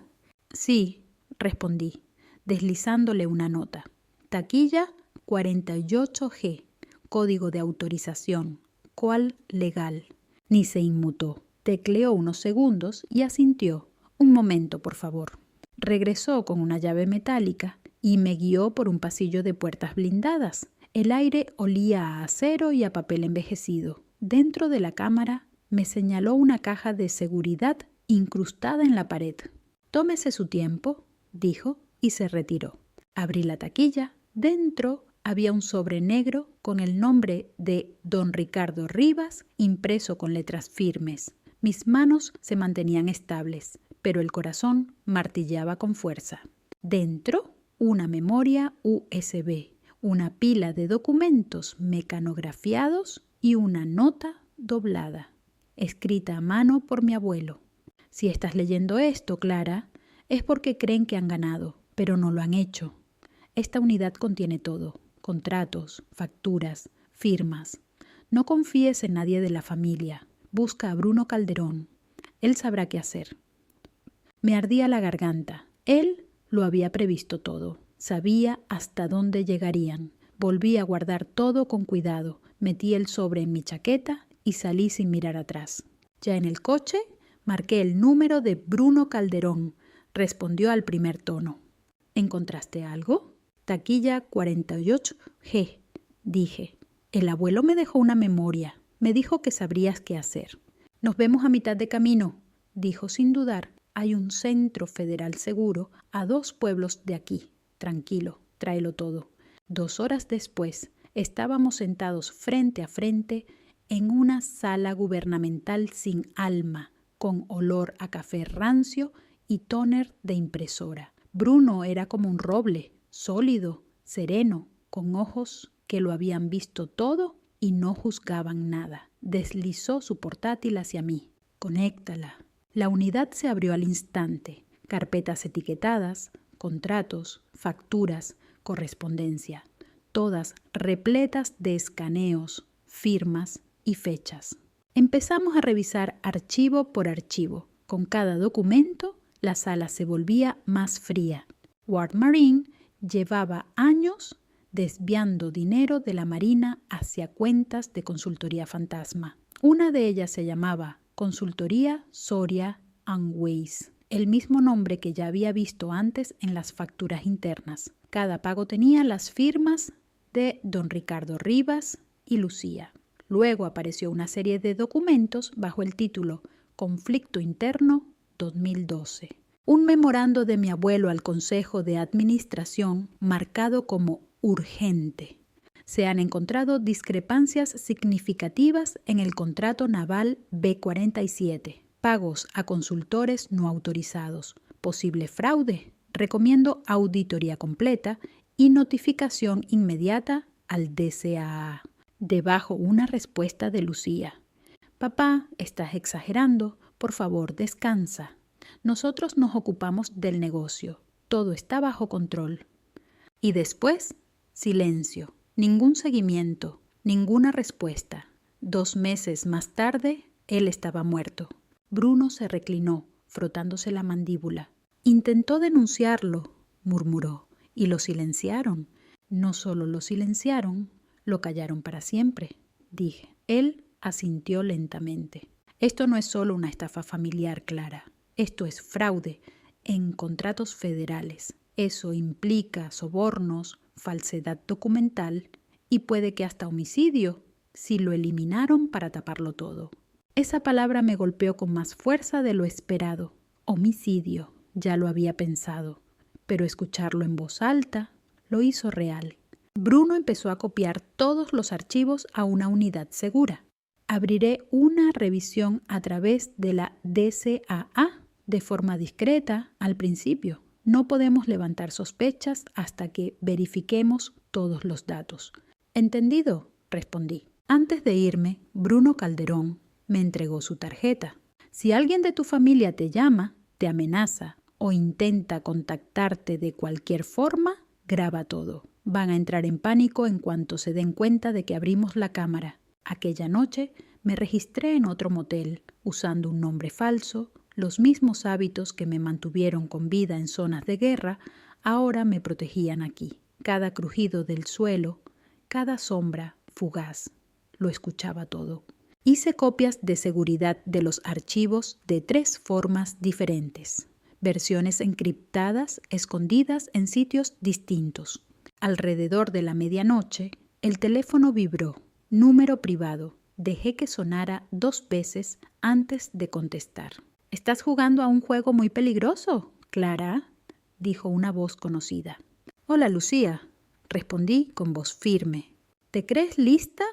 Sí, respondí, deslizándole una nota. Taquilla 48G, código de autorización, cual legal. Ni se inmutó. Tecleó unos segundos y asintió. Un momento, por favor. Regresó con una llave metálica y me guió por un pasillo de puertas blindadas. El aire olía a acero y a papel envejecido. Dentro de la cámara me señaló una caja de seguridad incrustada en la pared. «Tómese su tiempo», dijo, y se retiró. Abrí la taquilla. Dentro había un sobre negro con el nombre de Don Ricardo Rivas impreso con letras firmes. Mis manos se mantenían estables, pero el corazón martilleaba con fuerza. Dentro, una memoria USB, una pila de documentos mecanografiados y una nota doblada, escrita a mano por mi abuelo. Si estás leyendo esto, Clara, es porque creen que han ganado, pero no lo han hecho. Esta unidad contiene todo: contratos, facturas, firmas. No confíes en nadie de la familia. Busca a Bruno Calderón. Él sabrá qué hacer. Me ardía la garganta. Él lo había previsto todo. Sabía hasta dónde llegarían. Volví a guardar todo con cuidado. Metí el sobre en mi chaqueta y salí sin mirar atrás. Ya en el coche, marqué el número de Bruno Calderón. Respondió al primer tono. ¿Encontraste algo? Taquilla 48G, dije. El abuelo me dejó una memoria. Me dijo que sabrías qué hacer. Nos vemos a mitad de camino, dijo sin dudar. Hay un centro federal seguro a 2 pueblos de aquí. Tranquilo, tráelo todo. 2 horas después, estábamos sentados frente a frente en una sala gubernamental sin alma, con olor a café rancio y tóner de impresora. Bruno era como un roble, sólido, sereno, con ojos que lo habían visto todo y no juzgaban nada. Deslizó su portátil hacia mí. «Conéctala». La unidad se abrió al instante. Carpetas etiquetadas, contratos, facturas, correspondencia, todas repletas de escaneos, firmas y fechas. Empezamos a revisar archivo por archivo. Con cada documento, la sala se volvía más fría. Ward Marine llevaba años desviando dinero de la Marina hacia cuentas de consultoría fantasma. Una de ellas se llamaba Consultoría Soria and Weiss, el mismo nombre que ya había visto antes en las facturas internas. Cada pago tenía las firmas de Don Ricardo Rivas y Lucía. Luego apareció una serie de documentos bajo el título Conflicto Interno 2012. Un memorando de mi abuelo al Consejo de Administración marcado como urgente. Se han encontrado discrepancias significativas en el contrato naval B-47. Pagos a consultores no autorizados. Posible fraude. Recomiendo auditoría completa y notificación inmediata al DCAA. Debajo una respuesta de Lucía. «Papá, estás exagerando. Por favor, descansa. Nosotros nos ocupamos del negocio. Todo está bajo control». Y después, silencio. Ningún seguimiento, ninguna respuesta. 2 meses más tarde, él estaba muerto. Bruno se reclinó, frotándose la mandíbula. «Intentó denunciarlo», murmuró, «y lo silenciaron». «No solo lo silenciaron, lo callaron para siempre», dije. Él asintió lentamente. «Esto no es solo una estafa familiar, Clara. Esto es fraude en contratos federales. Eso implica sobornos, falsedad documental y puede que hasta homicidio, si lo eliminaron para taparlo todo». Esa palabra me golpeó con más fuerza de lo esperado. Homicidio, ya lo había pensado, pero escucharlo en voz alta lo hizo real. Bruno empezó a copiar todos los archivos a una unidad segura. Abriré una revisión a través de la DCAA de forma discreta al principio. No podemos levantar sospechas hasta que verifiquemos todos los datos. «¿Entendido?», respondí. Antes de irme, Bruno Calderón me entregó su tarjeta. «Si alguien de tu familia te llama, te amenaza o intenta contactarte de cualquier forma, graba todo. Van a entrar en pánico en cuanto se den cuenta de que abrimos la cámara. Aquella noche me registré en otro motel, usando un nombre falso. Los mismos hábitos que me mantuvieron con vida en zonas de guerra ahora me protegían aquí. Cada crujido del suelo, cada sombra fugaz, lo escuchaba todo. Hice copias de seguridad de los archivos de 3 formas diferentes. versiones encriptadas escondidas en sitios distintos. Alrededor de la medianoche, el teléfono vibró. Número privado. Dejé que sonara 2 veces antes de contestar. «¿Estás jugando a un juego muy peligroso, Clara?», dijo una voz conocida. «Hola, Lucía», respondí con voz firme. «¿Te crees lista?»,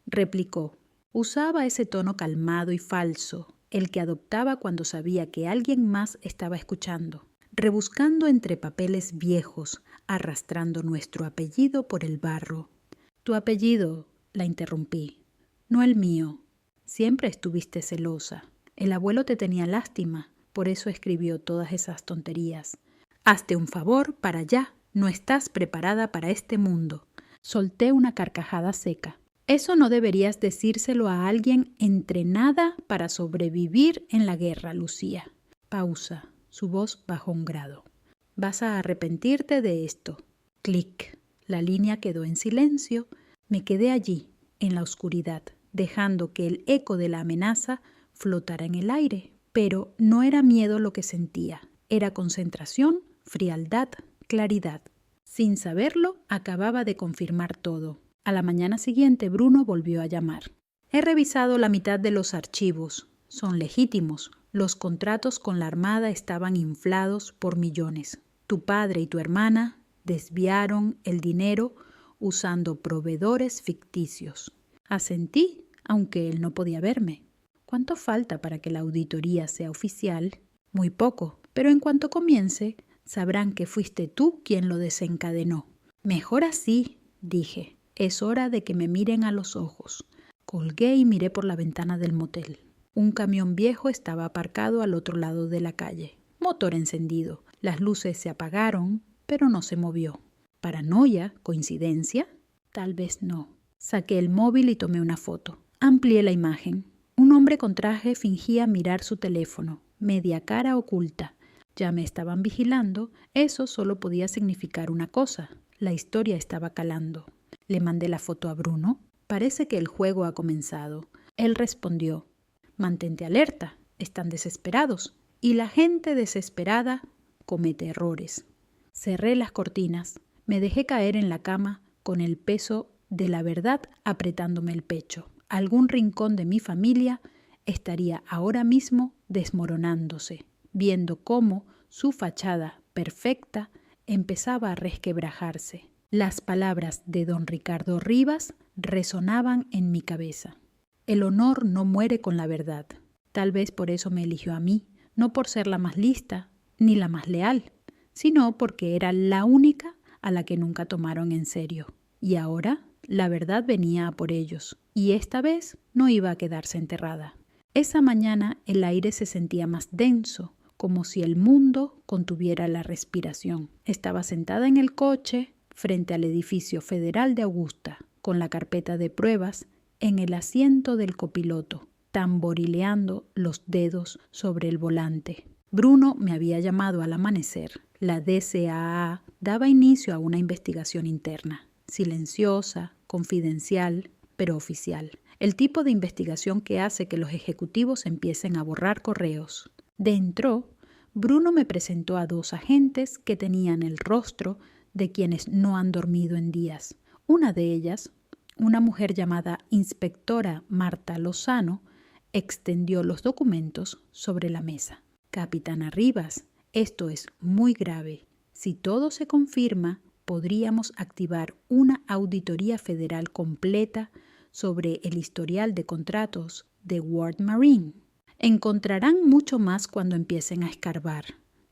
replicó. Usaba ese tono calmado y falso, el que adoptaba cuando sabía que alguien más estaba escuchando. Rebuscando entre papeles viejos, arrastrando nuestro apellido por el barro. «Tu apellido», la interrumpí, «no el mío. Siempre estuviste celosa. El abuelo te tenía lástima, por eso escribió todas esas tonterías. Hazte un favor para allá, no estás preparada para este mundo». Solté una carcajada seca. «Eso no deberías decírselo a alguien entrenada para sobrevivir en la guerra, Lucía». Pausa. Su voz bajó un grado. «Vas a arrepentirte de esto». Clic. La línea quedó en silencio. Me quedé allí, en la oscuridad, dejando que el eco de la amenaza flotara en el aire. Pero no era miedo lo que sentía. Era concentración, frialdad, claridad. Sin saberlo, acababa de confirmar todo. A la mañana siguiente, Bruno volvió a llamar. «He revisado la mitad de los archivos. Son legítimos. Los contratos con la Armada estaban inflados por millones. Tu padre y tu hermana desviaron el dinero usando proveedores ficticios». Asentí, aunque él no podía verme. «¿Cuánto falta para que la auditoría sea oficial?» «Muy poco, pero en cuanto comience, sabrán que fuiste tú quien lo desencadenó». «Mejor así», dije. «Es hora de que me miren a los ojos». Colgué y miré por la ventana del motel. Un camión viejo estaba aparcado al otro lado de la calle. Motor encendido. Las luces se apagaron, pero no se movió. ¿Paranoia? ¿Coincidencia? Tal vez no. Saqué el móvil y tomé una foto. Amplié la imagen. Un hombre con traje fingía mirar su teléfono, media cara oculta. Ya me estaban vigilando. Eso solo podía significar una cosa. La historia estaba calando. Le mandé la foto a Bruno. «Parece que el juego ha comenzado». Él respondió: «Mantente alerta. Están desesperados. Y la gente desesperada comete errores». Cerré las cortinas. Me dejé caer en la cama con el peso de la verdad apretándome el pecho. Algún rincón de mi familia estaría ahora mismo desmoronándose, viendo cómo su fachada perfecta empezaba a resquebrajarse. Las palabras de don Ricardo Rivas resonaban en mi cabeza. El honor no muere con la verdad. Tal vez por eso me eligió a mí, no por ser la más lista ni la más leal, sino porque era la única a la que nunca tomaron en serio. Y ahora la verdad venía a por ellos, y esta vez no iba a quedarse enterrada. Esa mañana el aire se sentía más denso, como si el mundo contuviera la respiración. Estaba sentada en el coche frente al edificio federal de Augusta, con la carpeta de pruebas en el asiento del copiloto, tamborileando los dedos sobre el volante. Bruno me había llamado al amanecer. La DCAA daba inicio a una investigación interna, silenciosa, confidencial, pero oficial. El tipo de investigación que hace que los ejecutivos empiecen a borrar correos. Dentro, Bruno me presentó a 2 agentes que tenían el rostro de quienes no han dormido en días. Una de ellas, una mujer llamada Inspectora Marta Lozano, extendió los documentos sobre la mesa. «Capitana Rivas, esto es muy grave. Si todo se confirma, podríamos activar una auditoría federal completa sobre el historial de contratos de Ward Marine. Encontrarán mucho más cuando empiecen a escarbar»,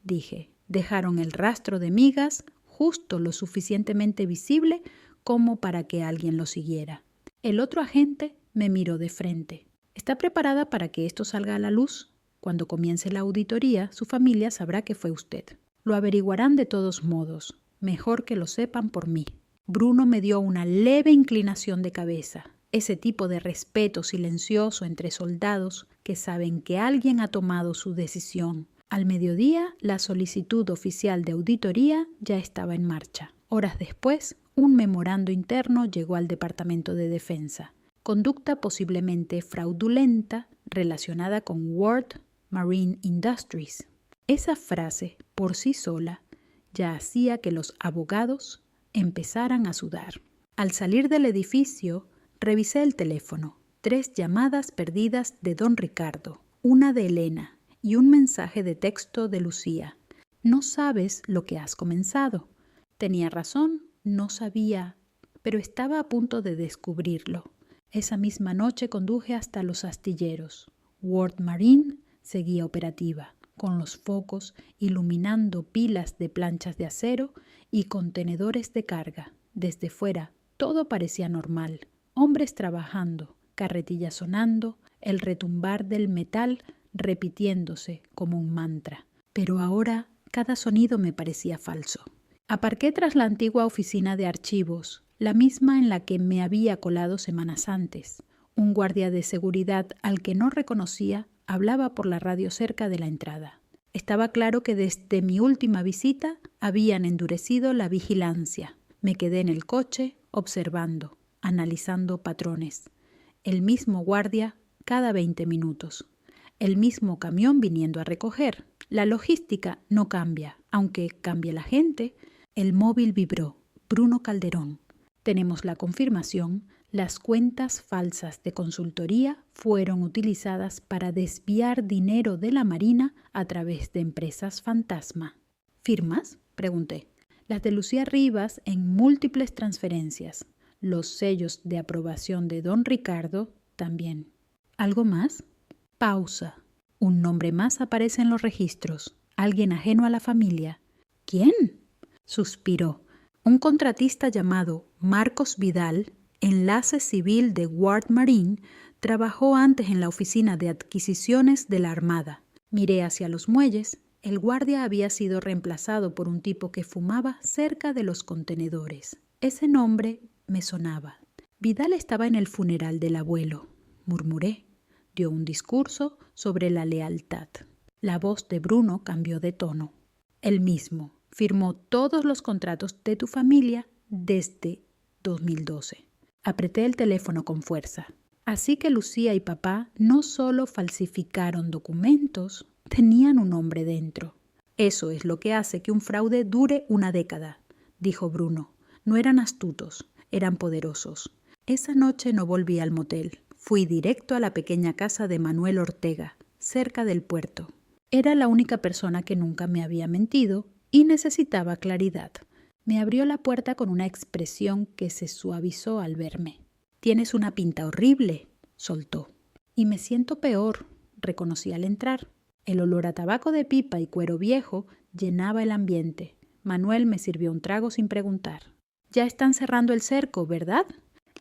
dije. Dejaron el rastro de migas justo lo suficientemente visible como para que alguien lo siguiera. El otro agente me miró de frente. «¿Está preparada para que esto salga a la luz? Cuando comience la auditoría, su familia sabrá que fue usted. Lo averiguarán de todos modos. Mejor que lo sepan por mí». Bruno me dio una leve inclinación de cabeza. Ese tipo de respeto silencioso entre soldados que saben que alguien ha tomado su decisión. Al mediodía, la solicitud oficial de auditoría ya estaba en marcha. Horas después, un memorando interno llegó al Departamento de Defensa. Conducta posiblemente fraudulenta relacionada con Ward Marine Industries. Esa frase, por sí sola, ya hacía que los abogados empezaran a sudar. Al salir del edificio, revisé el teléfono. 3 llamadas perdidas de don Ricardo, una de Elena y un mensaje de texto de Lucía. No sabes lo que has comenzado. Tenía razón, no sabía, pero estaba a punto de descubrirlo. Esa misma noche conduje hasta los astilleros. World Marine seguía operativa, con los focos iluminando pilas de planchas de acero y contenedores de carga. Desde fuera todo parecía normal. Hombres trabajando, carretillas sonando, el retumbar del metal repitiéndose como un mantra. Pero ahora cada sonido me parecía falso. Aparqué tras la antigua oficina de archivos, la misma en la que me había colado semanas antes. Un guardia de seguridad al que no reconocía hablaba por la radio cerca de la entrada. Estaba claro que desde mi última visita habían endurecido la vigilancia. Me quedé en el coche observando, analizando patrones. El mismo guardia cada 20 minutos. El mismo camión viniendo a recoger. La logística no cambia, aunque cambie la gente. El móvil vibró. Bruno Calderón. Tenemos la confirmación. Las cuentas falsas de consultoría fueron utilizadas para desviar dinero de la Marina a través de empresas fantasma. ¿Firmas?, pregunté. Las de Lucía Rivas en múltiples transferencias. Los sellos de aprobación de don Ricardo también. ¿Algo más? Pausa. Un nombre más aparece en los registros. Alguien ajeno a la familia. ¿Quién?, suspiró. Un contratista llamado Marcos Vidal, enlace civil de World Marine, trabajó antes en la oficina de adquisiciones de la Armada. Miré hacia los muelles. El guardia había sido reemplazado por un tipo que fumaba cerca de los contenedores. Ese nombre me sonaba. Vidal estaba en el funeral del abuelo, murmuré. Dio un discurso sobre la lealtad. La voz de Bruno cambió de tono. Él mismo firmó todos los contratos de tu familia desde 2012. Apreté el teléfono con fuerza. Así que Lucía y papá no solo falsificaron documentos, tenían un hombre dentro. Eso es lo que hace que un fraude dure una década, dijo Bruno. No eran astutos, eran poderosos. Esa noche no volví al motel. Fui directo a la pequeña casa de Manuel Ortega, cerca del puerto. Era la única persona que nunca me había mentido y necesitaba claridad. Me abrió la puerta con una expresión que se suavizó al verme. «Tienes una pinta horrible», soltó. «Y me siento peor», reconocí al entrar. El olor a tabaco de pipa y cuero viejo llenaba el ambiente. Manuel me sirvió un trago sin preguntar. «Ya están cerrando el cerco, ¿verdad?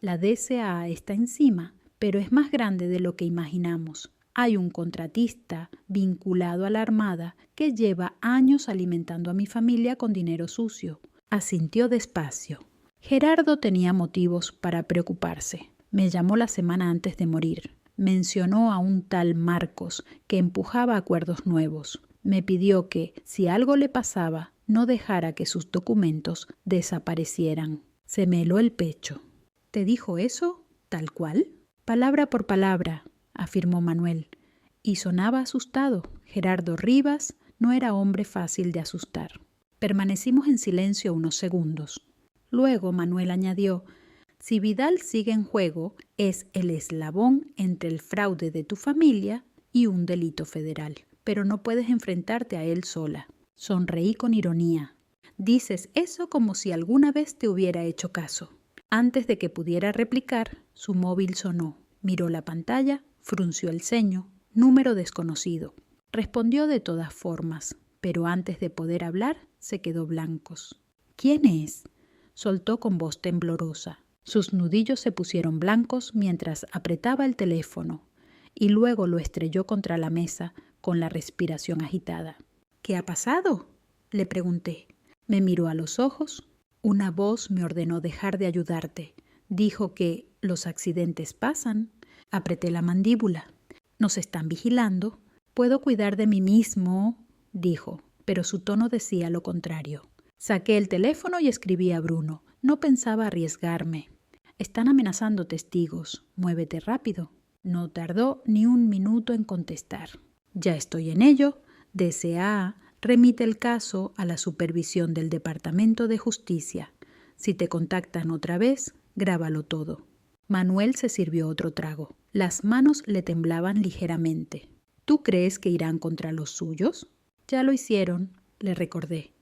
La DCA está encima, pero es más grande de lo que imaginamos. Hay un contratista vinculado a la Armada que lleva años alimentando a mi familia con dinero sucio». Asintió despacio. Gerardo tenía motivos para preocuparse. Me llamó la semana antes de morir. Mencionó a un tal Marcos que empujaba acuerdos nuevos. Me pidió que, si algo le pasaba, no dejara que sus documentos desaparecieran. Se me heló el pecho. ¿Te dijo eso? ¿Tal cual? Palabra por palabra, afirmó Manuel. Y sonaba asustado. Gerardo Rivas no era hombre fácil de asustar. Permanecimos en silencio unos segundos. Luego Manuel añadió: si Vidal sigue en juego, es el eslabón entre el fraude de tu familia y un delito federal. Pero no puedes enfrentarte a él sola. Sonreí con ironía. Dices eso como si alguna vez te hubiera hecho caso. Antes de que pudiera replicar, su móvil sonó. Miró la pantalla, frunció el ceño. Número desconocido. Respondió de todas formas, pero antes de poder hablar, se quedó blancos. ¿Quién es?, soltó con voz temblorosa. Sus nudillos se pusieron blancos mientras apretaba el teléfono y luego lo estrelló contra la mesa con la respiración agitada. ¿Qué ha pasado?, le pregunté. Me miró a los ojos. Una voz me ordenó dejar de ayudarte. Dijo que los accidentes pasan. Apreté la mandíbula. Nos están vigilando. Puedo cuidar de mí mismo, dijo, pero su tono decía lo contrario. Saqué el teléfono y escribí a Bruno. No pensaba arriesgarme. Están amenazando testigos. Muévete rápido. No tardó ni un minuto en contestar. Ya estoy en ello. DCA Remite el caso a la supervisión del Departamento de Justicia. Si te contactan otra vez, grábalo todo. Manuel se sirvió otro trago. Las manos le temblaban ligeramente. ¿Tú crees que irán contra los suyos? Ya lo hicieron, le recordé.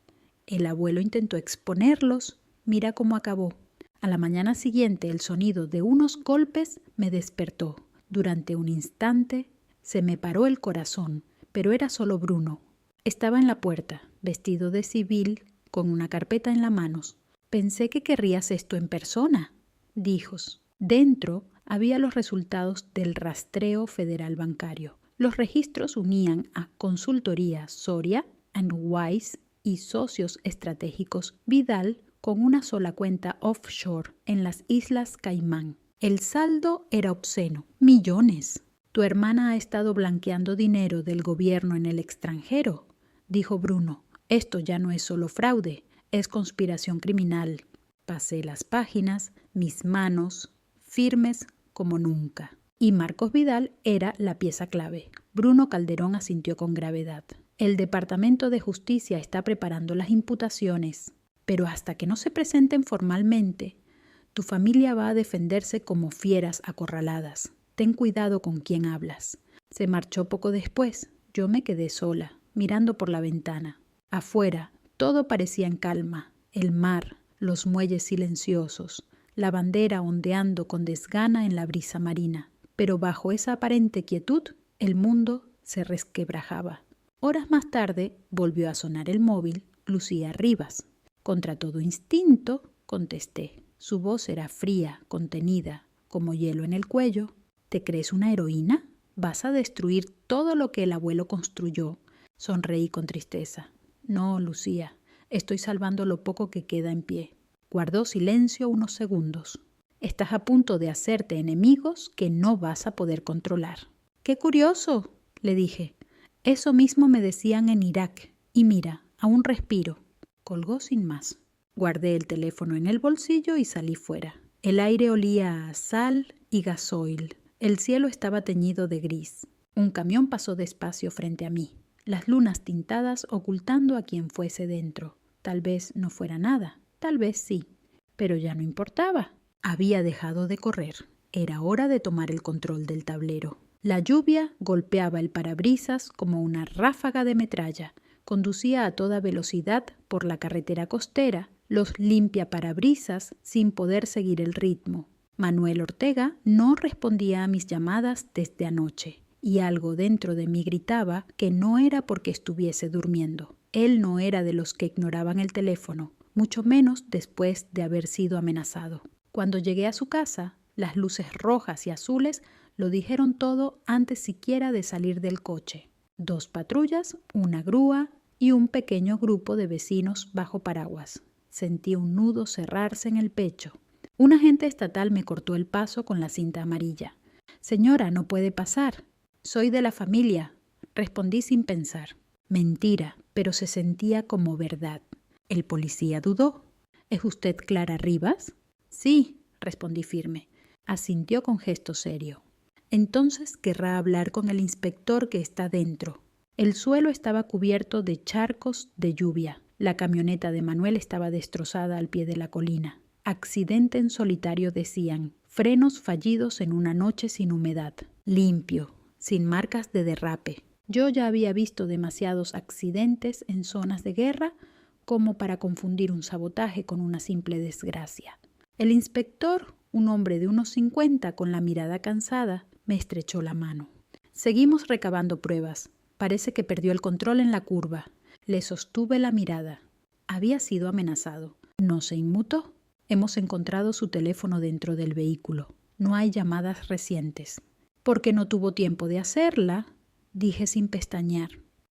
El abuelo intentó exponerlos. Mira cómo acabó. A la mañana siguiente el sonido de unos golpes me despertó. Durante un instante se me paró el corazón, pero era solo Bruno. Estaba en la puerta, vestido de civil, con una carpeta en las manos. Pensé que querrías esto en persona, dijo. Dentro había los resultados del rastreo federal bancario. Los registros unían a Consultoría Soria & Weiss y Socios Estratégicos Vidal con una sola cuenta offshore en las Islas Caimán. El saldo era obsceno, millones. Tu hermana ha estado blanqueando dinero del gobierno en el extranjero, dijo Bruno. Esto ya no es solo fraude, es conspiración criminal. Pasé las páginas, mis manos firmes como nunca. Y Marcos Vidal era la pieza clave. Bruno Calderón asintió con gravedad. El Departamento de Justicia está preparando las imputaciones, pero hasta que no se presenten formalmente, tu familia va a defenderse como fieras acorraladas. Ten cuidado con quién hablas. Se marchó poco después. Yo me quedé sola, mirando por la ventana. Afuera, todo parecía en calma. El mar, los muelles silenciosos, la bandera ondeando con desgana en la brisa marina. Pero bajo esa aparente quietud, el mundo se resquebrajaba. Horas más tarde volvió a sonar el móvil Lucía Rivas. Contra todo instinto, contesté. Su voz era fría, contenida, como hielo en el cuello. ¿Te crees una heroína? ¿Vas a destruir todo lo que el abuelo construyó? Sonreí con tristeza. No, Lucía, estoy salvando lo poco que queda en pie. Guardó silencio unos segundos. Estás a punto de hacerte enemigos que no vas a poder controlar. ¡Qué curioso!, le dije. Eso mismo me decían en Irak. Y mira, aún respiro. Colgó sin más. Guardé el teléfono en el bolsillo y salí fuera. El aire olía a sal y gasoil. El cielo estaba teñido de gris. Un camión pasó despacio frente a mí, las lunas tintadas ocultando a quien fuese dentro. Tal vez no fuera nada, tal vez sí, pero ya no importaba. Había dejado de correr. Era hora de tomar el control del tablero. La lluvia golpeaba el parabrisas como una ráfaga de metralla. Conducía a toda velocidad por la carretera costera, los limpiaparabrisas sin poder seguir el ritmo. Manuel Ortega no respondía a mis llamadas desde anoche, y algo dentro de mí gritaba que no era porque estuviese durmiendo. Él no era de los que ignoraban el teléfono, mucho menos después de haber sido amenazado. Cuando llegué a su casa, las luces rojas y azules lo dijeron todo antes siquiera de salir del coche. 2 patrullas, una grúa y un pequeño grupo de vecinos bajo paraguas. Sentí un nudo cerrarse en el pecho. Un agente estatal me cortó el paso con la cinta amarilla. Señora, no puede pasar. Soy de la familia, respondí sin pensar. Mentira, pero se sentía como verdad. El policía dudó. ¿Es usted Clara Rivas? Sí, respondí firme. Asintió con gesto serio. Entonces querrá hablar con el inspector que está dentro. El suelo estaba cubierto de charcos de lluvia. La camioneta de Manuel estaba destrozada al pie de la colina. Accidente en solitario, decían. Frenos fallidos en una noche sin humedad. Limpio, sin marcas de derrape. Yo ya había visto demasiados accidentes en zonas de guerra como para confundir un sabotaje con una simple desgracia. El inspector, un hombre de unos 50 con la mirada cansada, me estrechó la mano. Seguimos recabando pruebas. Parece que perdió el control en la curva. Le sostuve la mirada. Había sido amenazado. No se inmutó. Hemos encontrado su teléfono dentro del vehículo. No hay llamadas recientes. Porque no tuvo tiempo de hacerla, dije sin pestañear.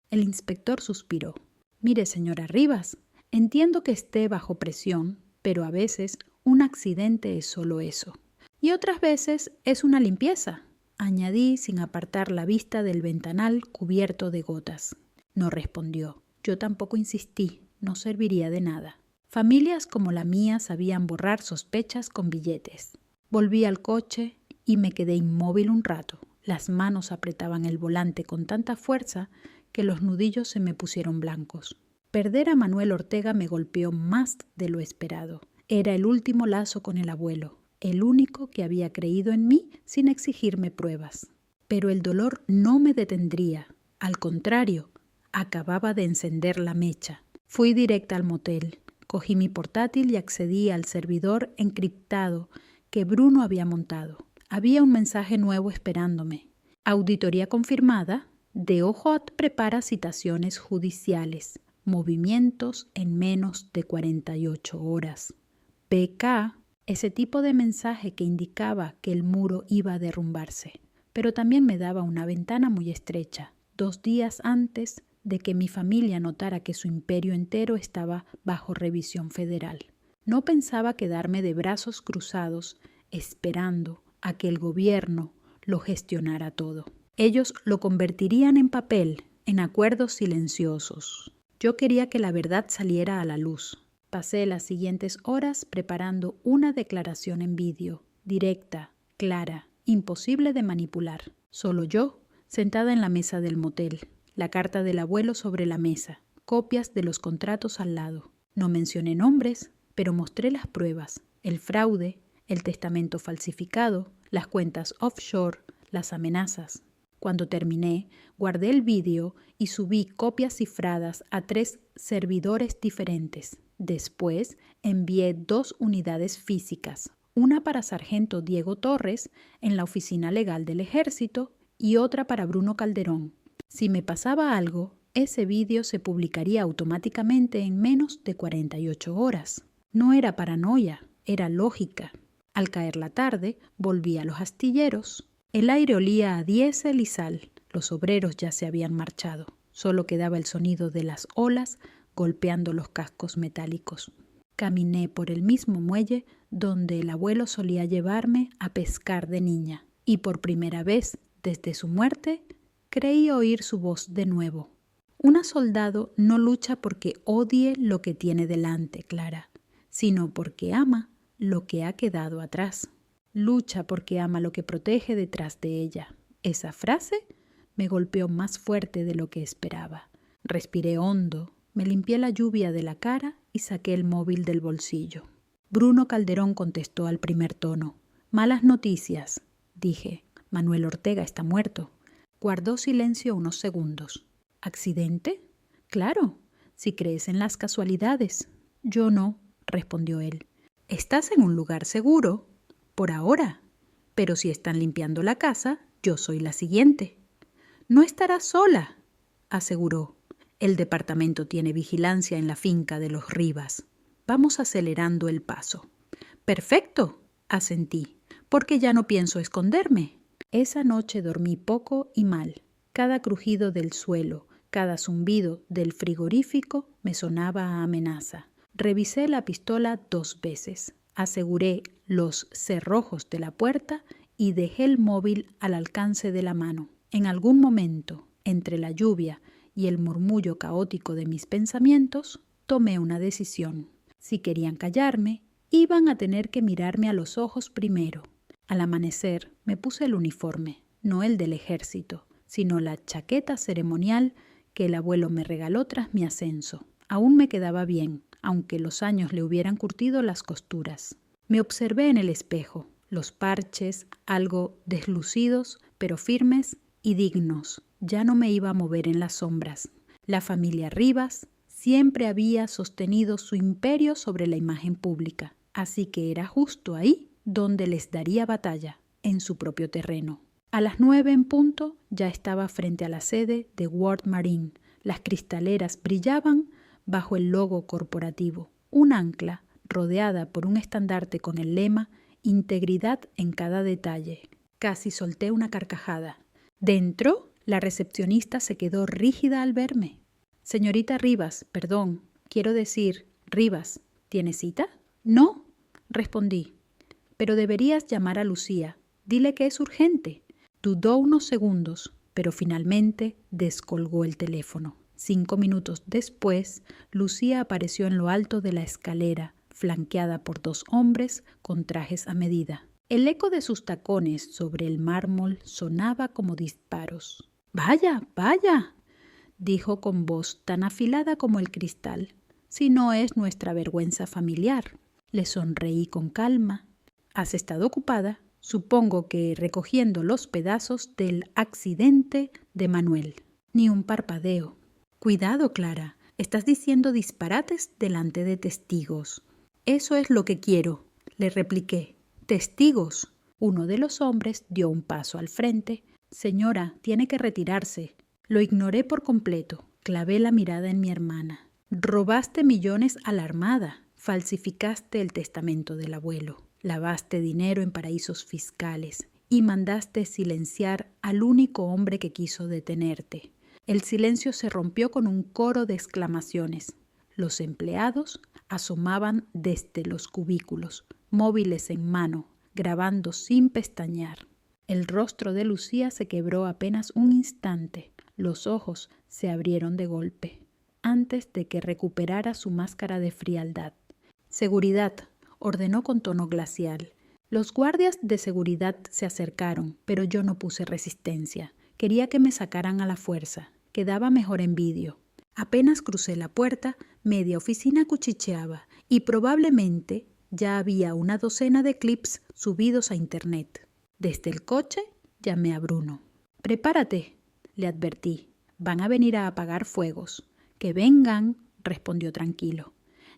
El inspector suspiró. Mire, señora Rivas, entiendo que esté bajo presión, pero a veces un accidente es solo eso. Y otras veces es una limpieza, añadí sin apartar la vista del ventanal cubierto de gotas. No respondió. Yo tampoco insistí, no serviría de nada. Familias como la mía sabían borrar sospechas con billetes. Volví al coche y me quedé inmóvil un rato. Las manos apretaban el volante con tanta fuerza que los nudillos se me pusieron blancos. Perder a Manuel Ortega me golpeó más de lo esperado. Era el último lazo con el abuelo, el único que había creído en mí sin exigirme pruebas. Pero el dolor no me detendría. Al contrario, acababa de encender la mecha. Fui directa al motel. Cogí mi portátil y accedí al servidor encriptado que Bruno había montado. Había un mensaje nuevo esperándome. Auditoría confirmada. De Ojo prepara citaciones judiciales. Movimientos en menos de 48 horas. PK, ese tipo de mensaje que indicaba que el muro iba a derrumbarse, pero también me daba una ventana muy estrecha, 2 días antes de que mi familia notara que su imperio entero estaba bajo revisión federal. No pensaba quedarme de brazos cruzados esperando a que el gobierno lo gestionara todo. Ellos lo convertirían en papel, en acuerdos silenciosos. Yo quería que la verdad saliera a la luz. Pasé las siguientes horas preparando una declaración en vídeo, directa, clara, imposible de manipular. Solo yo, sentada en la mesa del motel, la carta del abuelo sobre la mesa, copias de los contratos al lado. No mencioné nombres, pero mostré las pruebas, el fraude, el testamento falsificado, las cuentas offshore, las amenazas. Cuando terminé, guardé el vídeo y subí copias cifradas a 3 servidores diferentes. Después envié 2 unidades físicas, una para Sargento Diego Torres en la oficina legal del Ejército y otra para Bruno Calderón. Si me pasaba algo, ese vídeo se publicaría automáticamente en menos de 48 horas. No era paranoia, era lógica. Al caer la tarde, volví a los astilleros. El aire olía a diésel y sal. Los obreros ya se habían marchado. Solo quedaba el sonido de las olas golpeando los cascos metálicos. Caminé por el mismo muelle donde el abuelo solía llevarme a pescar de niña. Y por primera vez, desde su muerte, creí oír su voz de nuevo. Una soldado no lucha porque odie lo que tiene delante, Clara, sino porque ama lo que ha quedado atrás. Lucha porque ama lo que protege detrás de ella. Esa frase me golpeó más fuerte de lo que esperaba. Respiré hondo, me limpié la lluvia de la cara y saqué el móvil del bolsillo. Bruno Calderón contestó al primer tono. Malas noticias, dije. Manuel Ortega está muerto. Guardó silencio unos segundos. ¿Accidente? Claro, si crees en las casualidades. Yo no, respondió él. ¿Estás en un lugar seguro? Por ahora. Pero si están limpiando la casa, yo soy la siguiente. No estarás sola, aseguró. El departamento tiene vigilancia en la finca de los Rivas. Vamos acelerando el paso. Perfecto, asentí, porque ya no pienso esconderme. Esa noche dormí poco y mal. Cada crujido del suelo, cada zumbido del frigorífico me sonaba a amenaza. Revisé la pistola 2 veces. Aseguré los cerrojos de la puerta y dejé el móvil al alcance de la mano. En algún momento, entre la lluvia y el murmullo caótico de mis pensamientos, tomé una decisión. Si querían callarme, iban a tener que mirarme a los ojos primero. Al amanecer me puse el uniforme, no el del ejército, sino la chaqueta ceremonial que el abuelo me regaló tras mi ascenso. Aún me quedaba bien, aunque los años le hubieran curtido las costuras. Me observé en el espejo, los parches algo deslucidos, pero firmes y dignos. Ya no me iba a mover en las sombras. La familia Rivas siempre había sostenido su imperio sobre la imagen pública, así que era justo ahí donde les daría batalla, en su propio terreno. A las 9 en punto ya estaba frente a la sede de World Marine. Las cristaleras brillaban bajo el logo corporativo, un ancla rodeada por un estandarte con el lema «Integridad en cada detalle». Casi solté una carcajada. Dentro, la recepcionista se quedó rígida al verme. «Señorita Rivas, perdón, quiero decir, Rivas, ¿tiene cita?» «No», respondí. «Pero deberías llamar a Lucía. Dile que es urgente». Dudó unos segundos, pero finalmente descolgó el teléfono. 5 minutos después, Lucía apareció en lo alto de la escalera, flanqueada por 2 hombres con trajes a medida. El eco de sus tacones sobre el mármol sonaba como disparos. «¡Vaya, vaya! dijo con voz tan afilada como el cristal, si no es nuestra vergüenza familiar. Le sonreí con calma. ¿Has estado ocupada? Supongo que recogiendo los pedazos del accidente de Manuel. Ni un parpadeo. Cuidado, Clara. Estás diciendo disparates delante de testigos. Eso es lo que quiero, le repliqué. ¿Testigos? Uno de los hombres dio un paso al frente. Señora, tiene que retirarse. Lo ignoré por completo. Clavé la mirada en mi hermana. Robaste millones a la Armada. Falsificaste el testamento del abuelo. Lavaste dinero en paraísos fiscales y mandaste silenciar al único hombre que quiso detenerte. El silencio se rompió con un coro de exclamaciones. Los empleados asomaban desde los cubículos, móviles en mano, grabando sin pestañear. El rostro de Lucía se quebró apenas un instante. Los ojos se abrieron de golpe, antes de que recuperara su máscara de frialdad. «Seguridad», ordenó con tono glacial. Los guardias de seguridad se acercaron, pero yo no puse resistencia. Quería que me sacaran a la fuerza. Quedaba mejor en vídeo. Apenas crucé la puerta, media oficina cuchicheaba y probablemente ya había una docena de clips subidos a internet. Desde el coche llamé a Bruno. «Prepárate», le advertí. «Van a venir a apagar fuegos». «Que vengan», respondió tranquilo.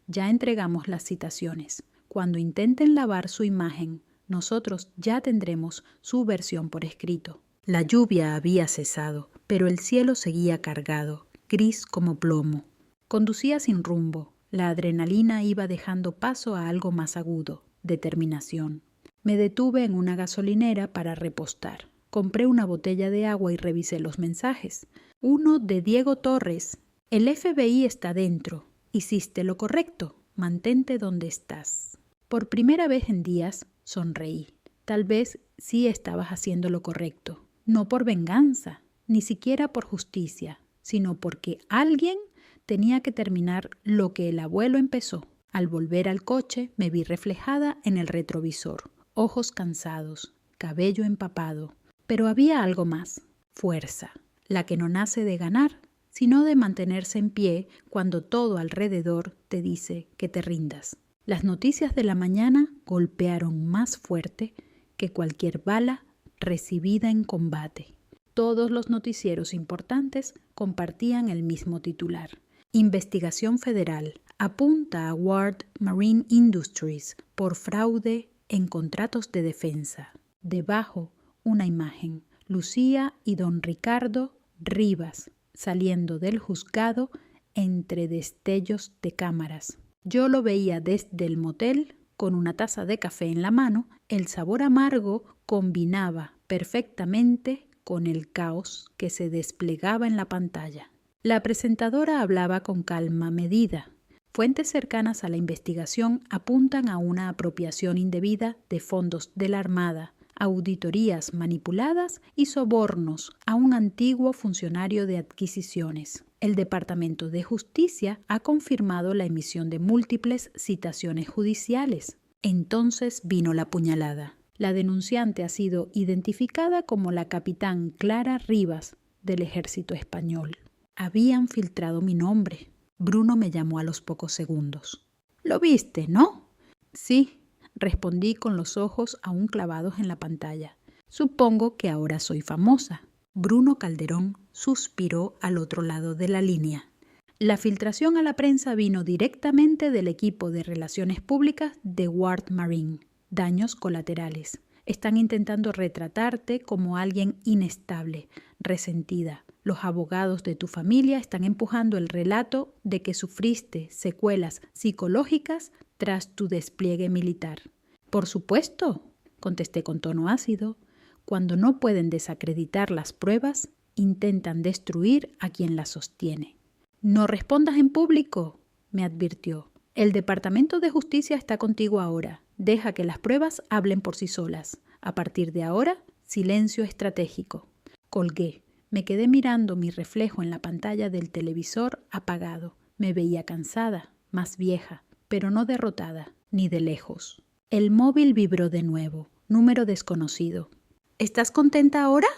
«Ya entregamos las citaciones. Cuando intenten lavar su imagen, nosotros ya tendremos su versión por escrito». La lluvia había cesado, pero el cielo seguía cargado, gris como plomo. Conducía sin rumbo. La adrenalina iba dejando paso a algo más agudo, determinación. Me detuve en una gasolinera para repostar. Compré una botella de agua y revisé los mensajes. Uno de Diego Torres. «El FBI está dentro. Hiciste lo correcto. Mantente donde estás». Por primera vez en días sonreí. Tal vez sí estabas haciendo lo correcto. No por venganza, ni siquiera por justicia, sino porque alguien tenía que terminar lo que el abuelo empezó. Al volver al coche me vi reflejada en el retrovisor. Ojos cansados, cabello empapado. Pero había algo más, fuerza, la que no nace de ganar, sino de mantenerse en pie cuando todo alrededor te dice que te rindas. Las noticias de la mañana golpearon más fuerte que cualquier bala recibida en combate. Todos los noticieros importantes compartían el mismo titular. Investigación federal apunta a Ward Marine Industries por fraude en contratos de defensa. Debajo, una imagen. Lucía y don Ricardo Rivas saliendo del juzgado entre destellos de cámaras. Yo lo veía desde el motel con una taza de café en la mano. El sabor amargo combinaba perfectamente con el caos que se desplegaba en la pantalla. La presentadora hablaba con calma medida. Fuentes cercanas a la investigación apuntan a una apropiación indebida de fondos de la Armada, auditorías manipuladas y sobornos a un antiguo funcionario de adquisiciones. El Departamento de Justicia ha confirmado la emisión de múltiples citaciones judiciales. Entonces vino la puñalada. La denunciante ha sido identificada como la capitán Clara Rivas del Ejército Español. Habían filtrado mi nombre. Bruno me llamó a los pocos segundos. «¿Lo viste, no?» «Sí», respondí con los ojos aún clavados en la pantalla. «Supongo que ahora soy famosa». Bruno Calderón suspiró al otro lado de la línea. «La filtración a la prensa vino directamente del equipo de relaciones públicas de Ward Marine. Daños colaterales. Están intentando retratarte como alguien inestable, resentida. Los abogados de tu familia están empujando el relato de que sufriste secuelas psicológicas tras tu despliegue militar». «Por supuesto», contesté con tono ácido. «Cuando no pueden desacreditar las pruebas, intentan destruir a quien las sostiene». «No respondas en público», me advirtió. «El Departamento de Justicia está contigo ahora. Deja que las pruebas hablen por sí solas. A partir de ahora, silencio estratégico». Colgué. Me quedé mirando mi reflejo en la pantalla del televisor apagado. Me veía cansada, más vieja, pero no derrotada, ni de lejos. El móvil vibró de nuevo. Número desconocido. «¿Estás contenta ahora?»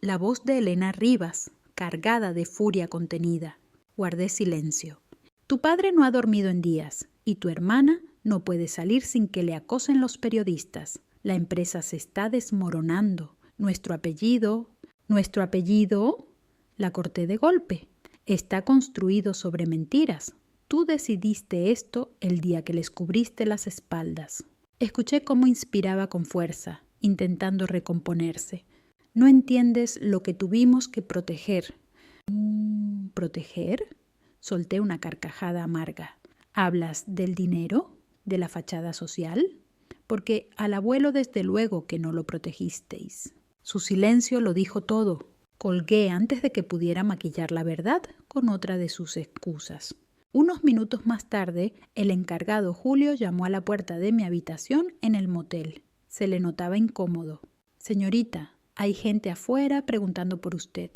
La voz de Elena Rivas, cargada de furia contenida. Guardé silencio. Tu padre no ha dormido en días y tu hermana no puede salir sin que le acosen los periodistas. La empresa se está desmoronando. Nuestro apellido, la corté de golpe. Está construido sobre mentiras. Tú decidiste esto el día que les cubriste las espaldas. Escuché cómo inspiraba con fuerza, intentando recomponerse. No entiendes lo que tuvimos que proteger. ¿Proteger? Solté una carcajada amarga. ¿Hablas del dinero? ¿De la fachada social? Porque al abuelo desde luego que no lo protegisteis. Su silencio lo dijo todo. Colgué antes de que pudiera maquillar la verdad con otra de sus excusas. Unos minutos más tarde, el encargado Julio llamó a la puerta de mi habitación en el motel. Se le notaba incómodo. Señorita, hay gente afuera preguntando por usted.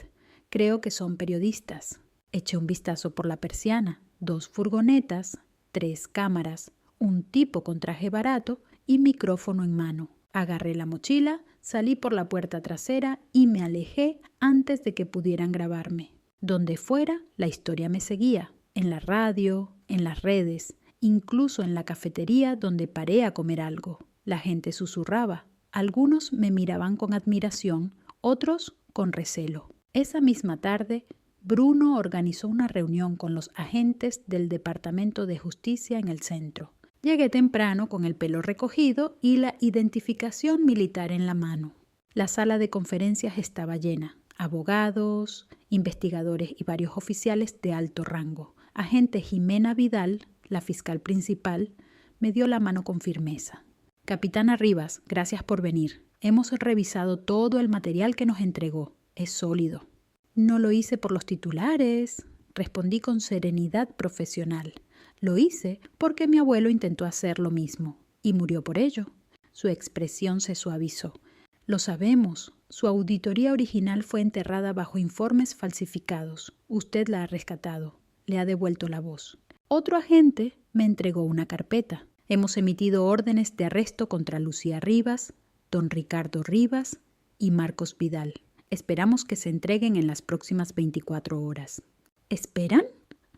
Creo que son periodistas. Eché un vistazo por la persiana. 2 furgonetas, 3 cámaras, un tipo con traje barato y micrófono en mano. Agarré la mochila, salí por la puerta trasera y me alejé antes de que pudieran grabarme. Donde fuera, la historia me seguía. En la radio, en las redes, incluso en la cafetería donde paré a comer algo. La gente susurraba. Algunos me miraban con admiración, otros con recelo. Esa misma tarde, Bruno organizó una reunión con los agentes del Departamento de Justicia en el centro. Llegué temprano con el pelo recogido y la identificación militar en la mano. La sala de conferencias estaba llena. Abogados, investigadores y varios oficiales de alto rango. Agente Jimena Vidal, la fiscal principal, me dio la mano con firmeza. Capitana Rivas, gracias por venir. Hemos revisado todo el material que nos entregó. Es sólido. No lo hice por los titulares, respondí con serenidad profesional. Lo hice porque mi abuelo intentó hacer lo mismo y murió por ello. Su expresión se suavizó. Lo sabemos. Su auditoría original fue enterrada bajo informes falsificados. Usted la ha rescatado. Le ha devuelto la voz. Otro agente me entregó una carpeta. Hemos emitido órdenes de arresto contra Lucía Rivas, don Ricardo Rivas y Marcos Vidal. Esperamos que se entreguen en las próximas 24 horas. ¿Esperan?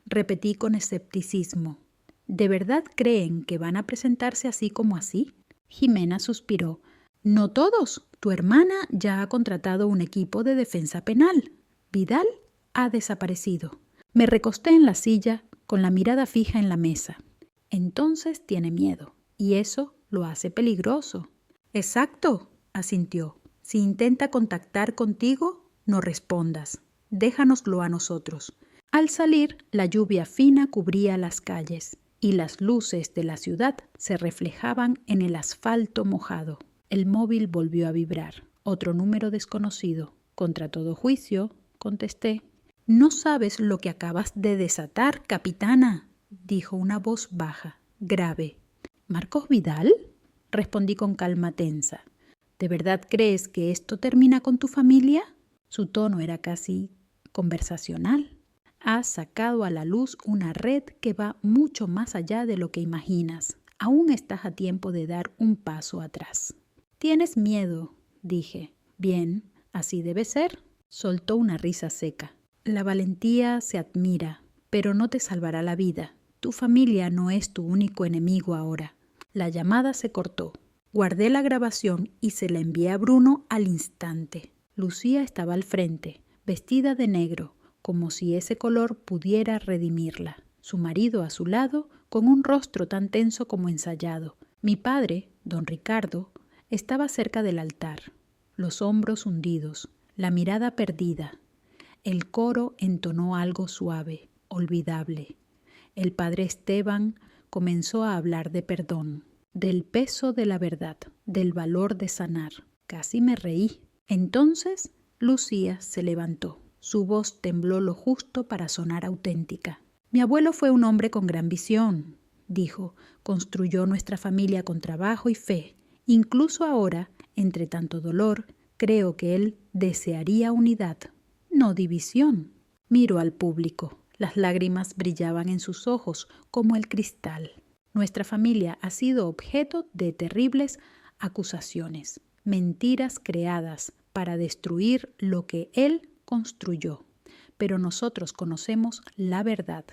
Repetí con escepticismo. ¿De verdad creen que van a presentarse así como así? Jimena suspiró. No todos. Tu hermana ya ha contratado un equipo de defensa penal. Vidal ha desaparecido. Me recosté en la silla con la mirada fija en la mesa. Entonces tiene miedo, y eso lo hace peligroso. Exacto, asintió. Si intenta contactar contigo, no respondas. Déjanoslo a nosotros. Al salir, la lluvia fina cubría las calles y las luces de la ciudad se reflejaban en el asfalto mojado. El móvil volvió a vibrar. Otro número desconocido. Contra todo juicio, contesté. No sabes lo que acabas de desatar, capitana, dijo una voz baja, grave. ¿Marcos Vidal? Respondí con calma tensa. ¿De verdad crees que esto termina con tu familia? Su tono era casi conversacional. Has sacado a la luz una red que va mucho más allá de lo que imaginas. Aún estás a tiempo de dar un paso atrás. ¿Tienes miedo? Dije. Bien, así debe ser. Soltó una risa seca. La valentía se admira, pero no te salvará la vida. Tu familia no es tu único enemigo ahora. La llamada se cortó. Guardé la grabación y se la envié a Bruno al instante. Lucía estaba al frente, vestida de negro, como si ese color pudiera redimirla. Su marido a su lado, con un rostro tan tenso como ensayado. Mi padre, don Ricardo, estaba cerca del altar, los hombros hundidos, la mirada perdida. El coro entonó algo suave, olvidable. El padre Esteban comenzó a hablar de perdón, del peso de la verdad, del valor de sanar. Casi me reí. Entonces Lucía se levantó. Su voz tembló lo justo para sonar auténtica. Mi abuelo fue un hombre con gran visión, dijo. Construyó nuestra familia con trabajo y fe. Incluso ahora, entre tanto dolor, creo que él desearía unidad, no división. Miro al público. Las lágrimas brillaban en sus ojos como el cristal. Nuestra familia ha sido objeto de terribles acusaciones, mentiras creadas para destruir lo que él construyó. pero nosotros conocemos la verdad,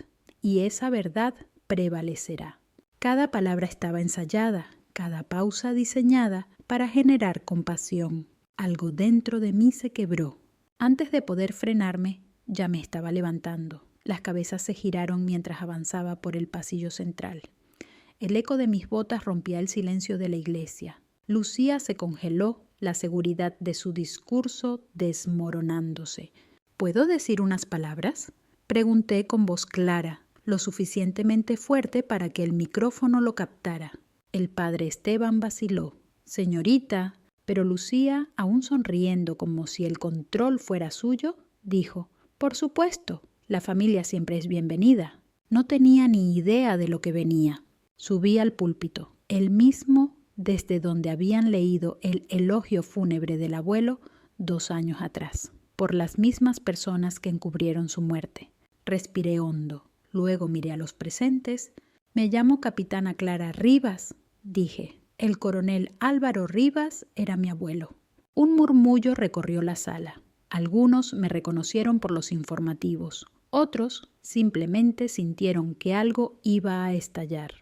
y esa verdad prevalecerá. Cada palabra estaba ensayada, cada pausa diseñada para generar compasión. Algo dentro de mí se quebró. Antes de poder frenarme, ya me estaba levantando. Las cabezas se giraron mientras avanzaba por el pasillo central. El eco de mis botas rompía el silencio de la iglesia. Lucía se congeló, la seguridad de su discurso desmoronándose. ¿Puedo decir unas palabras?, pregunté con voz clara, lo suficientemente fuerte para que el micrófono lo captara. El padre Esteban vaciló. Señorita, pero Lucía, aún sonriendo como si el control fuera suyo, dijo, por supuesto, la familia siempre es bienvenida. No tenía ni idea de lo que venía. Subí al púlpito, el mismo desde donde habían leído el elogio fúnebre del abuelo 2 años atrás, por las mismas personas que encubrieron su muerte. Respiré hondo, luego miré a los presentes. Me llamo Capitana Clara Rivas, dije. El coronel Álvaro Rivas era mi abuelo. Un murmullo recorrió la sala. Algunos me reconocieron por los informativos, otros simplemente sintieron que algo iba a estallar.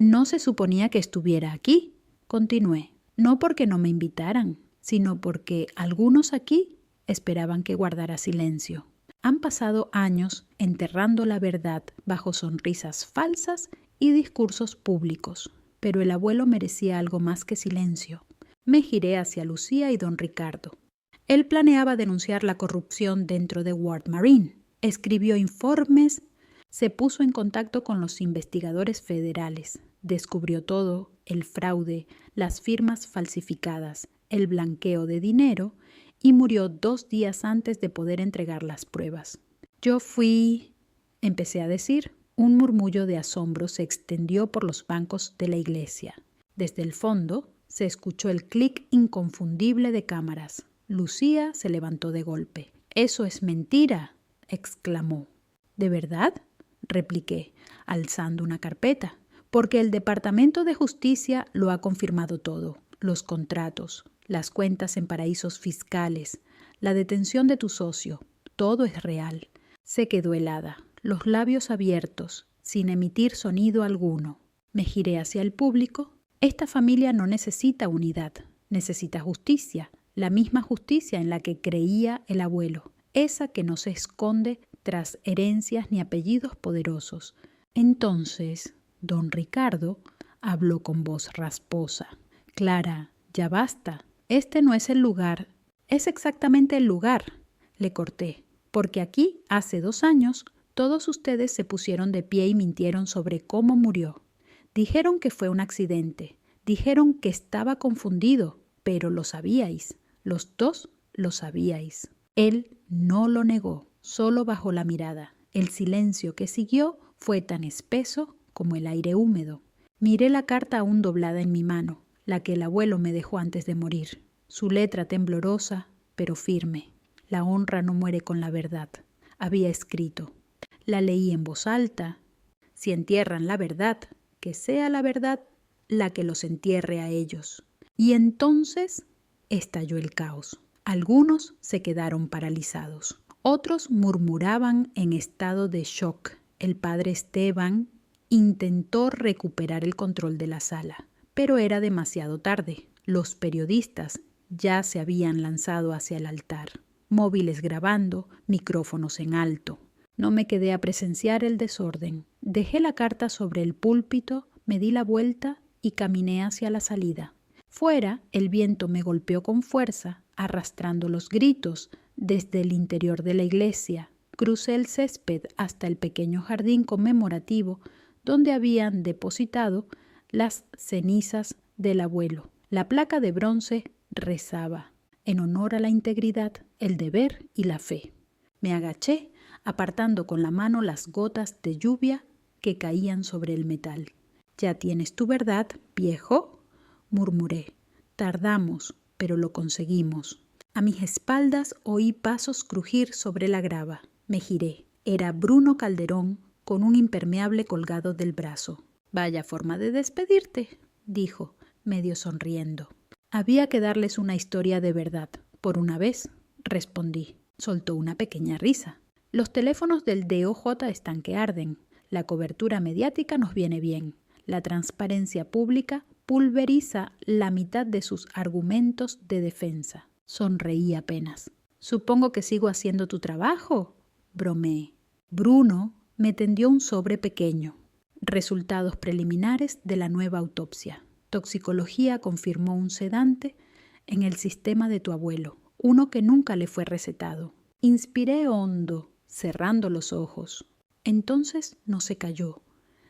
No se suponía que estuviera aquí, continué, no porque no me invitaran, sino porque algunos aquí esperaban que guardara silencio. Han pasado años enterrando la verdad bajo sonrisas falsas y discursos públicos, pero el abuelo merecía algo más que silencio. Me giré hacia Lucía y don Ricardo. Él planeaba denunciar la corrupción dentro de Ward Marine. Escribió informes, se puso en contacto con los investigadores federales, descubrió todo, el fraude, las firmas falsificadas, el blanqueo de dinero y murió 2 días antes de poder entregar las pruebas. Yo fui, empecé a decir. Un murmullo de asombro se extendió por los bancos de la iglesia. Desde el fondo se escuchó el clic inconfundible de cámaras. Lucía se levantó de golpe. «¡Eso es mentira!», exclamó. «¿De verdad?», repliqué, alzando una carpeta, porque el Departamento de Justicia lo ha confirmado todo. Los contratos, las cuentas en paraísos fiscales, la detención de tu socio, todo es real». Se quedó helada, los labios abiertos, sin emitir sonido alguno. Me giré hacia el público. Esta familia no necesita unidad, necesita justicia, la misma justicia en la que creía el abuelo, esa que no se esconde tras herencias ni apellidos poderosos. Entonces, don Ricardo habló con voz rasposa. «Clara, ya basta. Este no es el lugar». «Es exactamente el lugar», le corté, «porque aquí, hace 2 años, todos ustedes se pusieron de pie y mintieron sobre cómo murió. Dijeron que fue un accidente, dijeron que estaba confundido, pero lo sabíais, los 2 lo sabíais». Él no lo negó, solo bajó la mirada. El silencio que siguió fue tan espeso como el aire húmedo. Miré la carta aún doblada en mi mano, la que el abuelo me dejó antes de morir. Su letra temblorosa, pero firme. «La honra no muere con la verdad», había escrito. La leí en voz alta. Si entierran la verdad, que sea la verdad la que los entierre a ellos. Y entonces estalló el caos. Algunos se quedaron paralizados. Otros murmuraban en estado de shock. El padre Esteban intentó recuperar el control de la sala, pero era demasiado tarde. Los periodistas ya se habían lanzado hacia el altar, móviles grabando, micrófonos en alto. No me quedé a presenciar el desorden. Dejé la carta sobre el púlpito, me di la vuelta y caminé hacia la salida. Fuera, el viento me golpeó con fuerza, arrastrando los gritos desde el interior de la iglesia. Crucé el césped hasta el pequeño jardín conmemorativo donde habían depositado las cenizas del abuelo. La placa de bronce rezaba: «En honor a la integridad, el deber y la fe». Me agaché, apartando con la mano las gotas de lluvia que caían sobre el metal. «Ya tienes tu verdad, viejo», murmuré. «Tardamos, pero lo conseguimos». A mis espaldas oí pasos crujir sobre la grava. Me giré. Era Bruno Calderón con un impermeable colgado del brazo. «Vaya forma de despedirte», dijo, medio sonriendo. «Había que darles una historia de verdad. Por una vez», respondí. Soltó una pequeña risa. Los teléfonos del DOJ están que arden. La cobertura mediática nos viene bien. La transparencia pública pulveriza la mitad de sus argumentos de defensa. Sonreí apenas. Supongo que sigo haciendo tu trabajo, bromeé. Bruno me tendió un sobre pequeño. Resultados preliminares de la nueva autopsia. Toxicología confirmó un sedante en el sistema de tu abuelo, uno que nunca le fue recetado. Inspiré hondo, cerrando los ojos. Entonces no se cayó.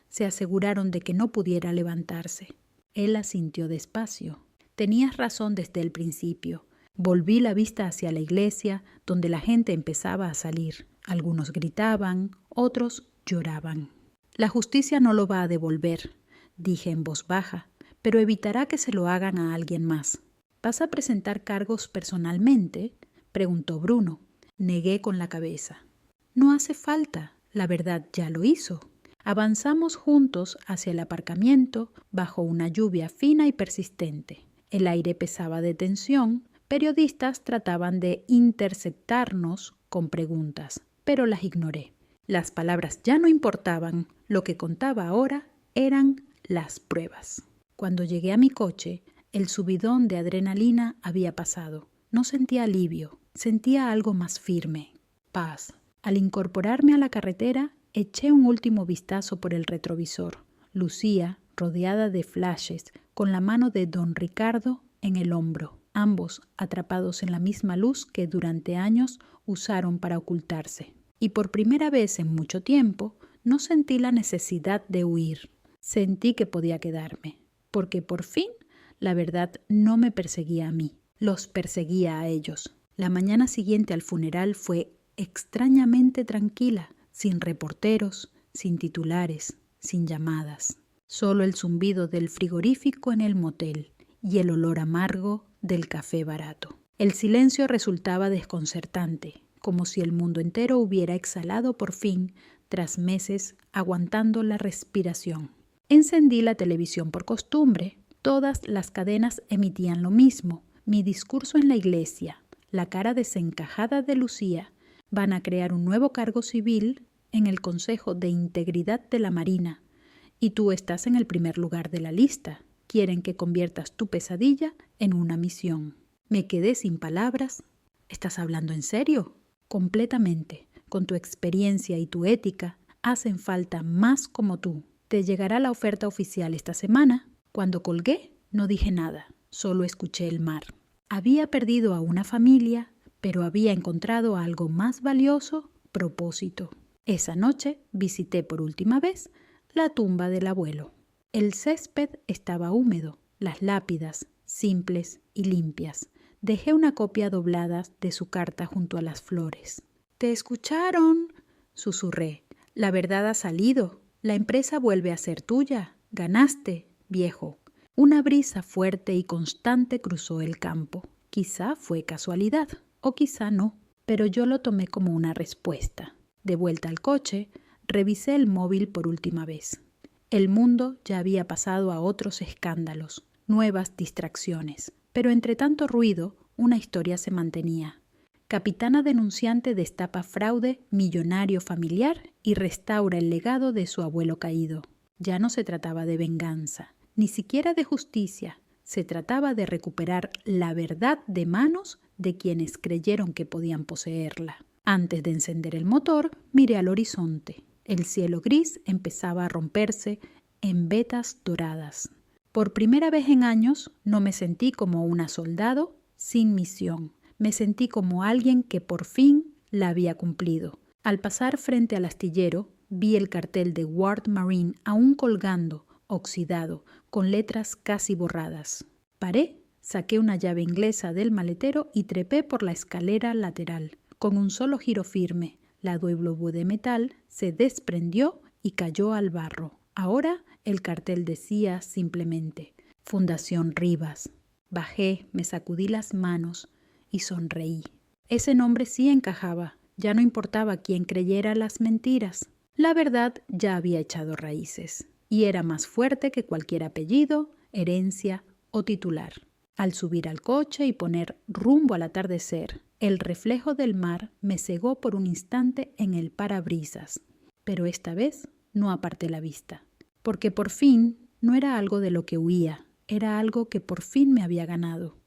Se aseguraron de que no pudiera levantarse. Él asintió despacio. Tenías razón desde el principio. Volví la vista hacia la iglesia, donde la gente empezaba a salir. Algunos gritaban, otros lloraban. La justicia no lo va a devolver, dije en voz baja, pero evitará que se lo hagan a alguien más. ¿Vas a presentar cargos personalmente?, preguntó Bruno. Negué con la cabeza. No hace falta, la verdad ya lo hizo. Avanzamos juntos hacia el aparcamiento bajo una lluvia fina y persistente. El aire pesaba de tensión. Periodistas trataban de interceptarnos con preguntas, pero las ignoré. Las palabras ya no importaban. Lo que contaba ahora eran las pruebas. Cuando llegué a mi coche, el subidón de adrenalina había pasado. No sentía alivio, sentía algo más firme, paz. Al incorporarme a la carretera, eché un último vistazo por el retrovisor. Lucía, rodeada de flashes, con la mano de don Ricardo en el hombro, ambos atrapados en la misma luz que durante años usaron para ocultarse. Y por primera vez en mucho tiempo, no sentí la necesidad de huir. Sentí que podía quedarme, porque por fin la verdad no me perseguía a mí, los perseguía a ellos. La mañana siguiente al funeral fue extrañamente tranquila, sin reporteros, sin titulares, sin llamadas. Solo el zumbido del frigorífico en el motel y el olor amargo del café barato. El silencio resultaba desconcertante, como si el mundo entero hubiera exhalado por fin tras meses aguantando la respiración. Encendí la televisión por costumbre. Todas las cadenas emitían lo mismo. Mi discurso en la iglesia, la cara desencajada de Lucía. Van a crear un nuevo cargo civil en el Consejo de Integridad de la Marina. Y tú estás en el primer lugar de la lista. Quieren que conviertas tu pesadilla en una misión. Me quedé sin palabras. ¿Estás hablando en serio? Completamente. Con tu experiencia y tu ética, hacen falta más como tú. Te llegará la oferta oficial esta semana. Cuando colgué, no dije nada, solo escuché el mar. Había perdido a una familia, pero había encontrado algo más valioso: propósito. Esa noche visité por última vez la tumba del abuelo. El césped estaba húmedo, las lápidas simples y limpias. Dejé una copia doblada de su carta junto a las flores. «¿Te escucharon?», susurré. «La verdad ha salido. La empresa vuelve a ser tuya. Ganaste, viejo». Una brisa fuerte y constante cruzó el campo. Quizá fue casualidad, o quizá no, pero yo lo tomé como una respuesta. De vuelta al coche, revisé el móvil por última vez. El mundo ya había pasado a otros escándalos, nuevas distracciones. Pero entre tanto ruido, una historia se mantenía. Capitana denunciante destapa fraude millonario familiar y restaura el legado de su abuelo caído. Ya no se trataba de venganza, ni siquiera de justicia. Se trataba de recuperar la verdad de manos de quienes creyeron que podían poseerla. Antes de encender el motor, miré al horizonte. El cielo gris empezaba a romperse en vetas doradas. Por primera vez en años no me sentí como una soldado sin misión. Me sentí como alguien que por fin la había cumplido. Al pasar frente al astillero, vi el cartel de Ward Marine aún colgando, oxidado, con letras casi borradas. Paré, saqué una llave inglesa del maletero y trepé por la escalera lateral. Con un solo giro firme, la doble de metal se desprendió y cayó al barro. Ahora el cartel decía simplemente Fundación Rivas. Bajé, me sacudí las manos y sonreí. Ese nombre sí encajaba. Ya no importaba quién creyera las mentiras. La verdad ya había echado raíces y era más fuerte que cualquier apellido, herencia o titular. Al subir al coche y poner rumbo al atardecer, el reflejo del mar me cegó por un instante en el parabrisas, pero esta vez no aparté la vista, porque por fin no era algo de lo que huía, era algo que por fin me había ganado.